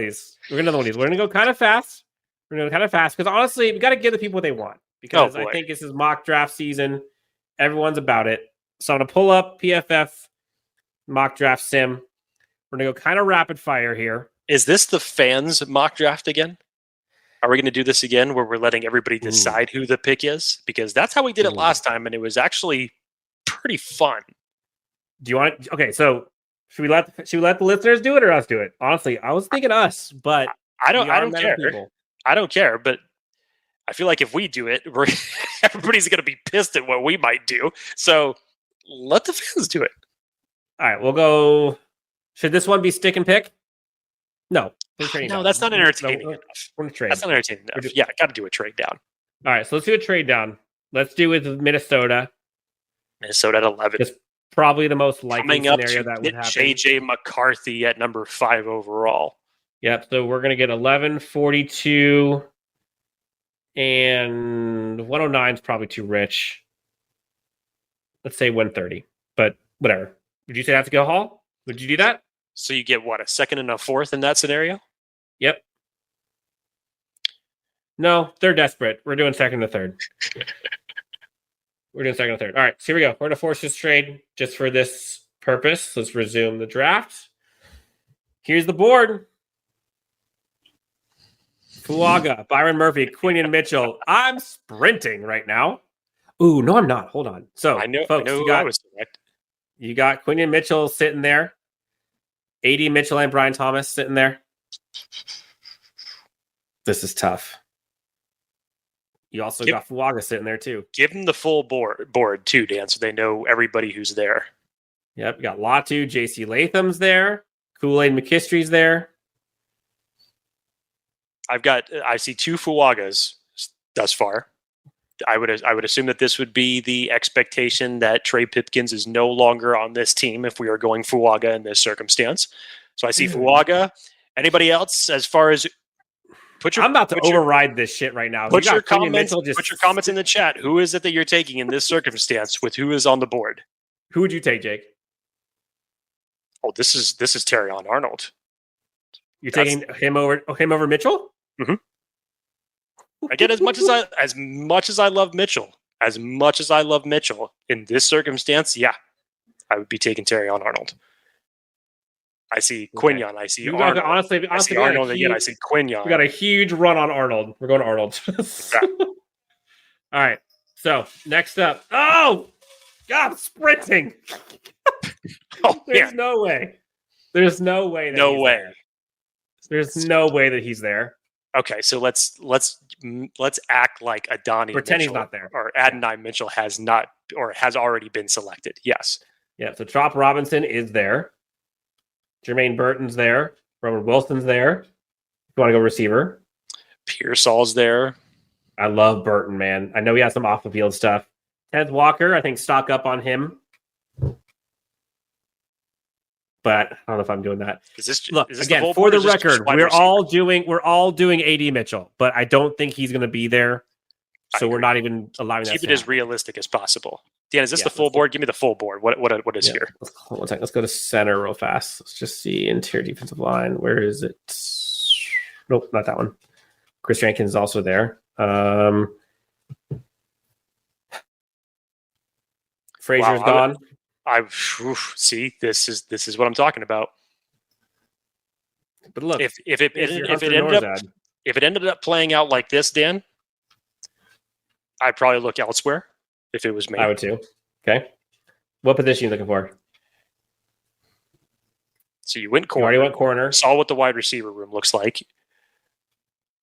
of these. We're going to go kind of fast. Because honestly, we got to give the people what they want. Because I think this is mock draft season. Everyone's about it. So I'm going to pull up PFF mock draft sim. We're going to go kind of rapid fire here. Is this the fans mock draft again? Are we going to do this again where we're letting everybody decide who the pick is? Because that's how we did it last time, and it was actually pretty fun. Do you want? Okay, so should we let the listeners do it or us do it? Honestly, I was thinking us, but I don't care. I don't care, but I feel like if we do it, everybody's going to be pissed at what we might do. So let the fans do it. All right, we'll go. Should this one be stick and pick? No. No, that's not entertaining enough. We're going to trade. That's not entertaining enough. Yeah, got to do a trade down. All right, so let's do a trade down. Let's do with Minnesota. Minnesota at 11. It's probably the most likely Coming up scenario to that would happen. J.J. McCarthy at number 5 overall. Yep, so we're going to get 11, 42, and 109 is probably too rich. Let's say 130, but whatever. Would you say that's a go haul? Would you do that? So you get, what, a second and a fourth in that scenario? Yep. No, they're desperate. We're doing second and third. We're doing second and third. All right, so here we go. We're going to force this trade just for this purpose. Let's resume the draft. Here's the board. Fuaga, Byron Murphy, Quentin Mitchell. I'm sprinting right now. Ooh, no, I'm not. Hold on. So, I know, folks, I was correct. You got Quentin Mitchell sitting there. AD Mitchell and Brian Thomas sitting there. This is tough. You also got Fuaga sitting there too. Give them the full board too, Dan, so they know everybody who's there. Yep, you got Latu, JC Latham's there. Kool-Aid McKistry's there. I see 2 Fuagas thus far. I would assume that this would be the expectation that Trey Pipkins is no longer on this team if we are going Fuaga in this circumstance. So I see Fuaga. Anybody else as far as I'm about to override this shit right now. Put your comments in the chat. Who is it that you're taking in this circumstance with who is on the board? Who would you take, Jake? Oh, this is Terrion Arnold. You're taking him over Mitchell? Mm-hmm. Again, as much as I love Mitchell, in this circumstance, yeah, I would be taking Terrion Arnold. I see Quinyon. I see Arnold. Honestly, I see Arnold again. I see Quinyon. We got a huge run on Arnold. We're going to Arnold. All right. So next up. Oh, God, I'm sprinting. There's no way. There's no way. There's no way that he's there. Okay, so let's act like Adani pretend Mitchell he's not there, or Adonai Mitchell has not or has already been selected. Yes. Yeah. So Trop Robinson is there. Jermaine Burton's there. Roman Wilson's there. You want to go receiver? Pearsall's there. I love Burton, man. I know he has some off the field stuff. Ted Walker, I think stock up on him. But I don't know if I'm doing that. Look, again, for the record, we're all doing AD Mitchell, but I don't think he's going to be there. So we're not even allowing that. Keep it as realistic as possible. Dan, is this the full board? Give me the full board. What is here? Let's go to center real fast. Let's just see interior defensive line. Where is it? Nope, not that one. Chris Jenkins is also there. Frazier's gone. See, this is what I'm talking about. But look, if it ended up playing out like this, Dan, I'd probably look elsewhere if it was me. I would too. Okay. What position are you looking for? So you went corner. You already went corner. Saw what the wide receiver room looks like.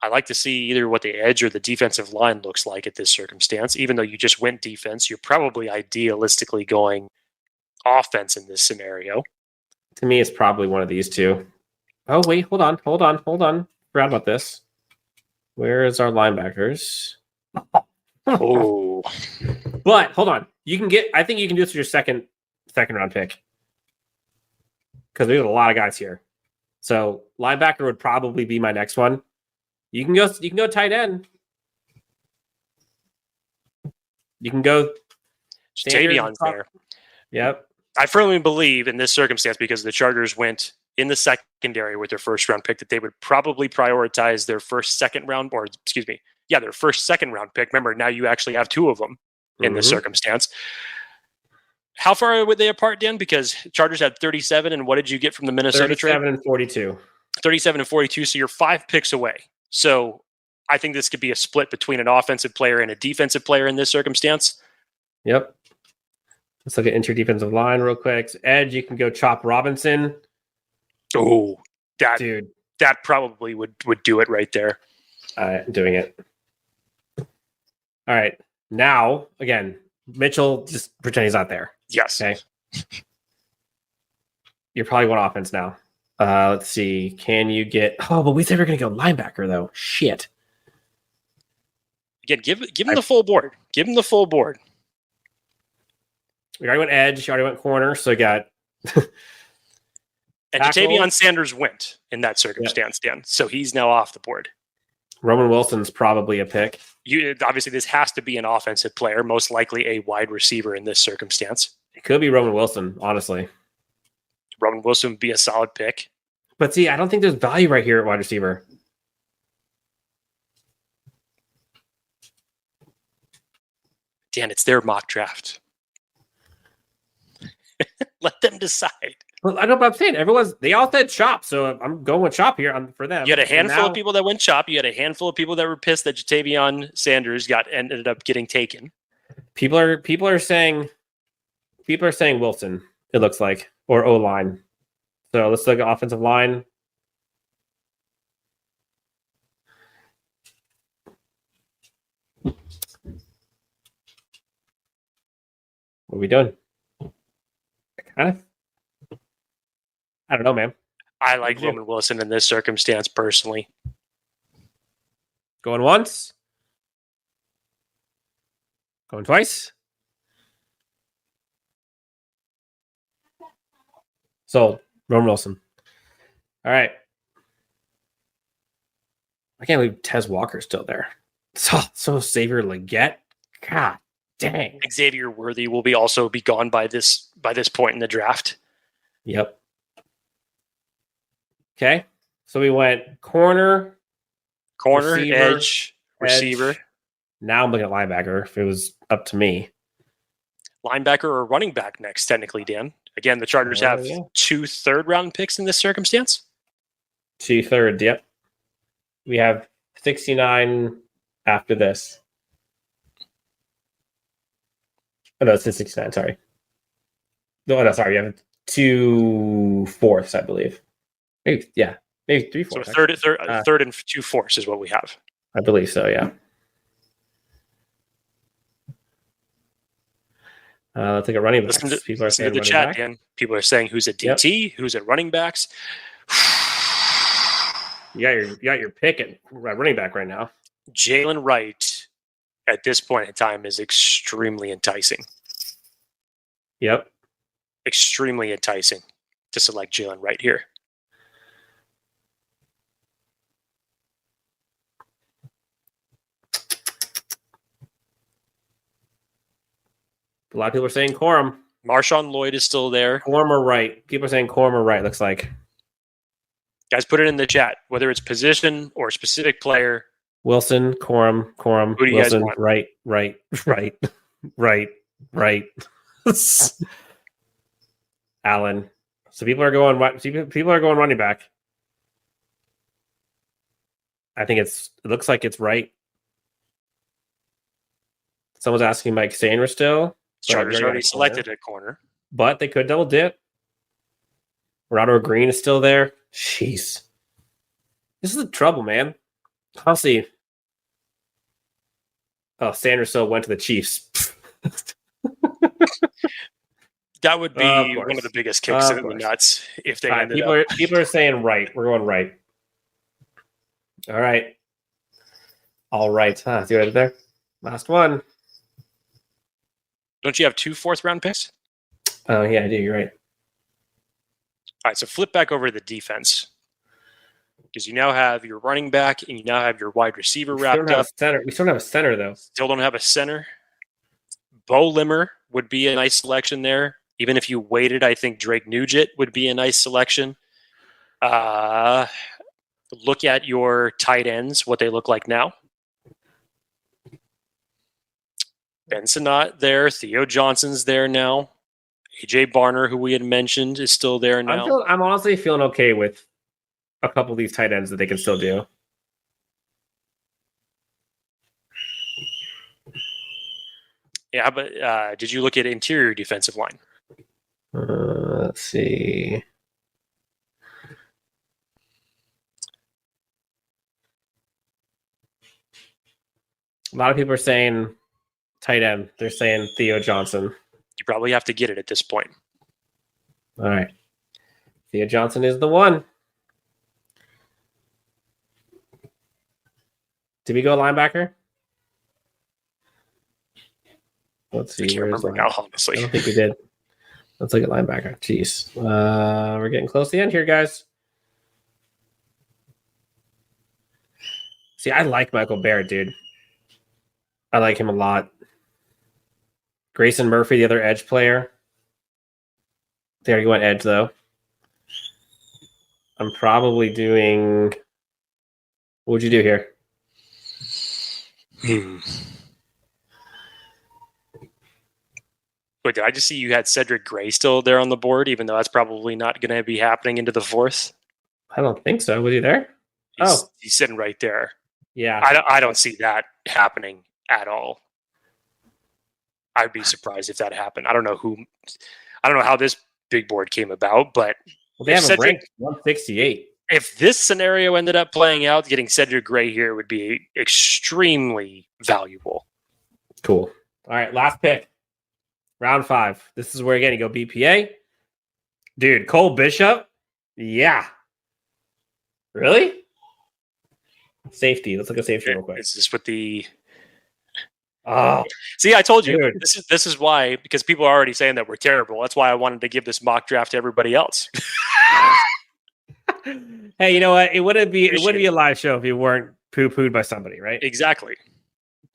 I like to see either what the edge or the defensive line looks like at this circumstance. Even though you just went defense, you're probably idealistically going offense in this scenario. To me, it's probably one of these two. Oh, wait, hold on. Forgot about this. Where is our linebackers? Oh. But hold on. I think you can do this with your second round pick. Because we have a lot of guys here. So linebacker would probably be my next one. You can go tight end. You can go Tavion's there. Yep. I firmly believe in this circumstance, because the Chargers went in the secondary with their first round pick, that they would probably prioritize their second round pick. Remember, now you actually have 2 of them in this circumstance. How far were they apart, Dan? Because Chargers had 37, and what did you get from the Minnesota trade? 37 and 42. 37 and 42, so you're 5 picks away. So I think this could be a split between an offensive player and a defensive player in this circumstance. Yep. Let's look at interior defensive line real quick. So edge, you can go Chop Robinson. Oh, Dude. That probably would do it right there. I'm doing it. All right. Now, again, Mitchell, just pretend he's not there. Yes. Okay. You're probably going offense now. Let's see. Can you get... Oh, but we said we are going to go linebacker, though. Shit. Again, give him the full board. Give him the full board. We already went edge. You already went corner. So you got... And Ja'Tavion Sanders went in that circumstance, Dan. So he's now off the board. Roman Wilson's probably a pick. Obviously, this has to be an offensive player, most likely a wide receiver in this circumstance. It could be Roman Wilson, honestly. Roman Wilson would be a solid pick. But see, I don't think there's value right here at wide receiver. Dan, it's their mock draft. Let them decide. Well, I know what I'm saying. They all said Chop, so I'm going with Chop here for them. You had a handful of people that went Chop. You had a handful of people that were pissed that Ja'Tavion Sanders ended up getting taken. People are saying Wilson, it looks like, or O-line. So let's look at offensive line. What are we doing? I don't know, man. I like Roman Wilson in this circumstance personally. Going once. Going twice. Sold. Roman Wilson. All right. I can't believe Tez Walker's still there. So Xavier Legette. God dang. Xavier Worthy will also be gone by this point in the draft. Yep. Okay. So we went corner, receiver. Now I'm looking at linebacker if it was up to me. Linebacker or running back next, technically, Dan. Again, the Chargers have 2 third-round picks in this circumstance. 2 third, yep. We have 69 after this. Oh, no, it's 69, sorry. No, sorry. You have 2 fourths, I believe. Maybe 3 fourths. So third and 2 fourths is what we have. I believe so, yeah. Let's take a running back. People are saying the chat, Dan. People are saying who's at DT, who's at running backs. You got your pick at running back right now. Jalen Wright at this point in time is extremely enticing. Yep. Extremely enticing to select Jalen Wright here. A lot of people are saying Corum. Marshawn Lloyd is still there. Corum or right. People are saying Corum or right, looks like. Guys, put it in the chat, whether it's position or specific player. Wilson, Corum. Who do you Wilson, guys want? right. Allen. So people are going running back. I think it looks like it's right. Someone's asking Mike Sainer still. Chargers already selected a corner. But they could double dip. Roderick Green is still there. Jeez. This is the trouble, man. Honestly. Oh, Sanders still went to the Chiefs. That would be one of the biggest kicks in the nuts if they ended up. People are saying right. We're going right. All right. All right. See what I did there? Last one. Don't you have 2 fourth-round picks? Oh, yeah, I do. You're right. All right, so flip back over to the defense. Because you now have your running back and you now have your wide receiver wrapped up. We still don't have a center, though. Still don't have a center. Bo Limmer would be a nice selection there. Even if you waited, I think Drake Nugent would be a nice selection. Look at your tight ends, what they look like now. Benson not there. Theo Johnson's there now. AJ Barner, who we had mentioned, is still there now. I'm honestly feeling okay with a couple of these tight ends that they can still do. Yeah, but did you look at interior defensive line? Let's see. A lot of people are saying tight end. They're saying Theo Johnson. You probably have to get it at this point. All right. Theo Johnson is the one. Did we go linebacker? Let's see. I can't remember now, honestly. I don't think we did. Let's look at linebacker. Jeez. We're getting close to the end here, guys. See, I like Michael Barrett, dude. I like him a lot. Grayson Murphy, the other edge player. There you went edge, though. I'm probably doing... What would you do here? Wait, did I just see you had Cedric Gray still there on the board, even though that's probably not going to be happening into the fourth? I don't think so. Was he there? He's sitting right there. Yeah. I don't see that happening at all. I'd be surprised if that happened. I don't know how this big board came about, but they have him ranked 168. If this scenario ended up playing out, getting Cedric Gray here would be extremely valuable. Cool. All right, last pick. Round 5. This is where, again, you go BPA. Dude, Cole Bishop? Yeah. Really? Safety. Let's look at safety real quick. Is this with the... Oh, see, I told you, dude. This is why, because people are already saying that we're terrible. That's why I wanted to give this mock draft to everybody else. Hey, you know what? It wouldn't be a live show if you weren't poo-pooed by somebody, right? Exactly.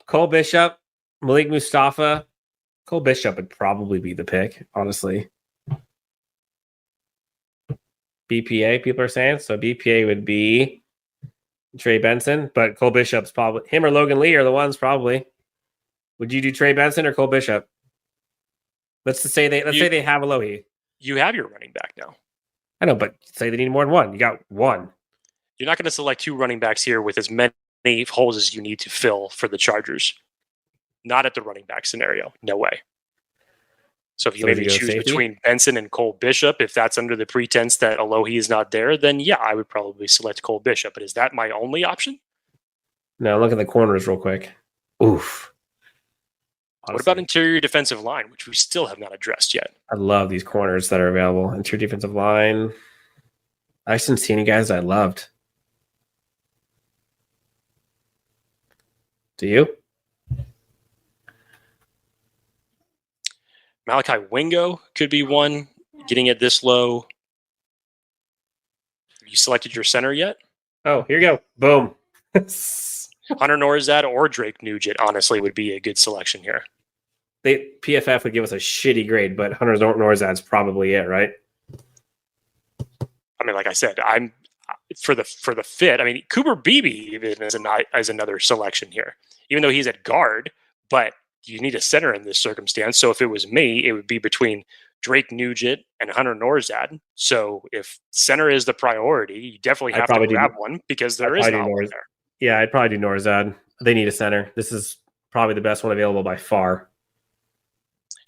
Cole Bishop, Malik Mustafa. Cole Bishop would probably be the pick, honestly. BPA, people are saying. So BPA would be Trey Benson, but Cole Bishop's probably... Him or Logan Lee are the ones, probably. Would you do Trey Benson or Cole Bishop? Let's say they have Alohi. You have your running back now. I know, but say they need more than one. You got one. You're not going to select 2 running backs here with as many holes as you need to fill for the Chargers. Not at the running back scenario. No way. So if you maybe choose between Benson and Cole Bishop, if that's under the pretense that Alohi is not there, then yeah, I would probably select Cole Bishop. But is that my only option? No, look at the corners real quick. Oof. Honestly. What about interior defensive line, which we still have not addressed yet? I love these corners that are available. Interior defensive line. I just didn't see any guys I loved. Do you? Malachi Wingo could be one. Getting it this low. Have you selected your center yet? Oh, here you go. Boom. Hunter Norzad or Drake Nugent, honestly, would be a good selection here. PFF would give us a shitty grade, but Hunter Norzad's probably it, right? I mean, like I said, I'm for the fit. I mean, Cooper Beebe even as another selection here, even though he's at guard, but you need a center in this circumstance. So if it was me, it would be between Drake Nugent and Hunter Norzad. So if center is the priority, you definitely have to grab one because there is not one there. Yeah, I'd probably do Norzad. They need a center. This is probably the best one available by far.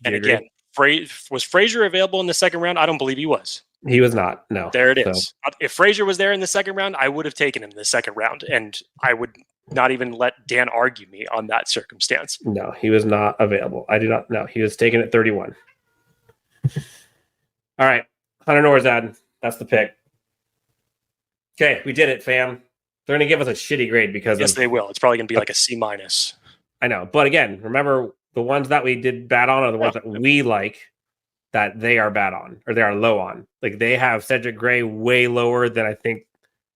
And again, was Frazier available in the second round? I don't believe he was. He was not. No. There it is. If Frazier was there in the second round, I would have taken him in the second round, and I would not even let Dan argue me on that circumstance. No, he was not available. I do not know. He was taken at 31. All right. Hunter Norzad. That's the pick. Okay, we did it, fam. They're going to give us a shitty grade because they will. It's probably going to be like a C-. I know. But again, remember the ones that we did bad on are the ones that we like that they are bad on or they are low on. Like they have Cedric Gray way lower than I think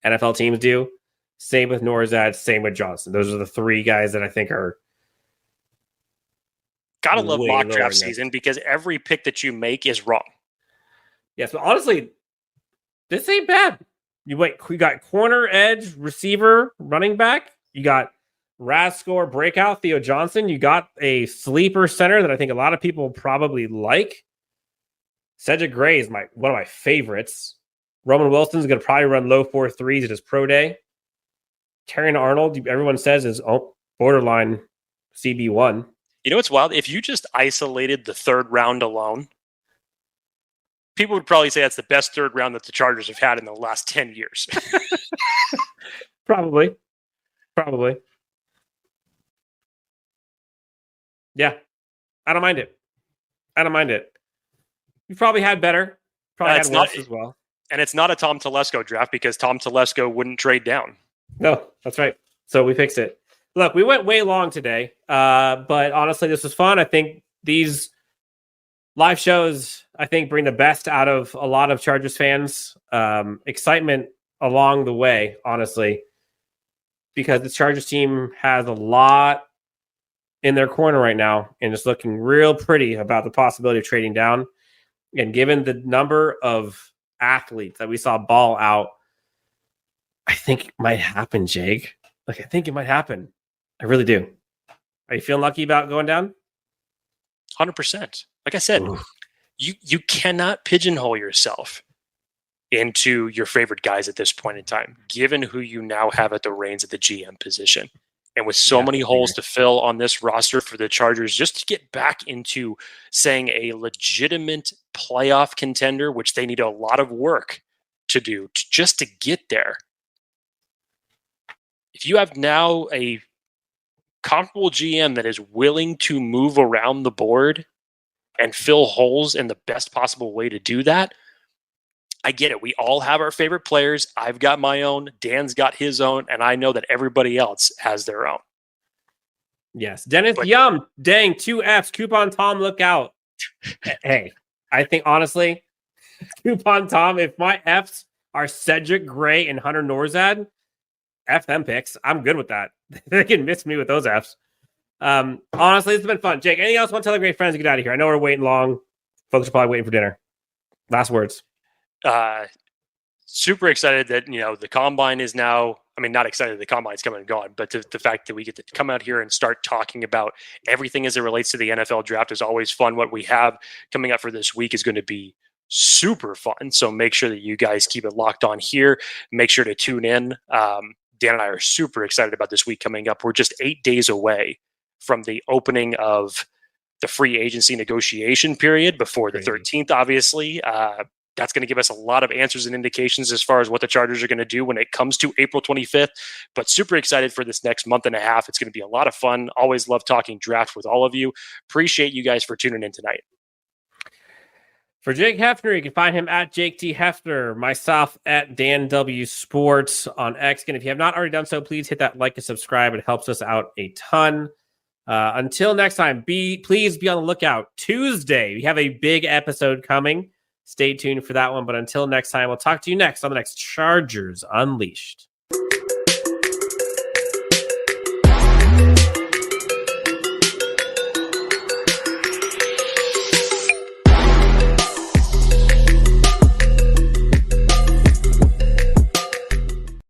NFL teams do. Same with Norzad, same with Johnston. Those are the 3 guys that I think are gotta love mock draft season because every pick that you make is wrong. Yes, but honestly, this ain't bad. We got corner, edge, receiver, running back. You got Rascore, breakout, Theo Johnson. You got a sleeper center that I think a lot of people probably like. Cedric Gray is one of my favorites. Roman Wilson's going to probably run low 4.3s at his pro day. Terrion Arnold, everyone says, is borderline CB1. You know what's wild? If you just isolated the third round alone, people would probably say that's the best third round that the Chargers have had in the last 10 years. Probably. Yeah. I don't mind it. You've probably had better. Probably had worse as well. And it's not a Tom Telesco draft because Tom Telesco wouldn't trade down. No, that's right. So we fixed it. Look, we went way long today, but honestly, this was fun. I think these live shows, bring the best out of a lot of Chargers fans. Excitement along the way, honestly, because the Chargers team has a lot in their corner right now, and it's looking real pretty about the possibility of trading down. And given the number of athletes that we saw ball out, I think it might happen, Jake. I think it might happen. I really do. Are you feeling lucky about going down? 100%. Like I said, you cannot pigeonhole yourself into your favorite guys at this point in time, given who you now have at the reins at the GM position. And with so many holes to fill on this roster for the Chargers, just to get back into saying a legitimate playoff contender, which they need a lot of work to do just to get there. If you have now a comparable GM that is willing to move around the board and fill holes in the best possible way to do that, I get it. We all have our favorite players. I've got my own. Dan's got his own. And I know that everybody else has their own. Yes. Dennis Yum. Dang, 2 Fs. Coupon Tom, look out. Hey, I think, honestly, Coupon Tom, if my Fs are Cedric Gray and Hunter Norzad, F them picks. I'm good with that. They can miss me with those Fs. Honestly, it's been fun. Jake, anything else you want to tell the great friends to get out of here? I know we're waiting long. Folks are probably waiting for dinner. Last words. Super excited that, the combine is now, not excited the combine's coming and gone, but the fact that we get to come out here and start talking about everything as it relates to the NFL draft is always fun. What we have coming up for this week is going to be super fun. So make sure that you guys keep it locked on here. Make sure to tune in. Dan and I are super excited about this week coming up. We're just 8 days away from the opening of the free agency negotiation period before the 13th, obviously. That's going to give us a lot of answers and indications as far as what the Chargers are going to do when it comes to April 25th. But super excited for this next month and a half. It's going to be a lot of fun. Always love talking draft with all of you. Appreciate you guys for tuning in tonight. For Jake Hefner, you can find him at Jake T. Hefner, myself at Dan W. Sports on X. And if you have not already done so, please hit that like and subscribe. It helps us out a ton. Until next time, please be on the lookout. Tuesday, we have a big episode coming. Stay tuned for that one. But until next time, we'll talk to you next on the next Chargers Unleashed.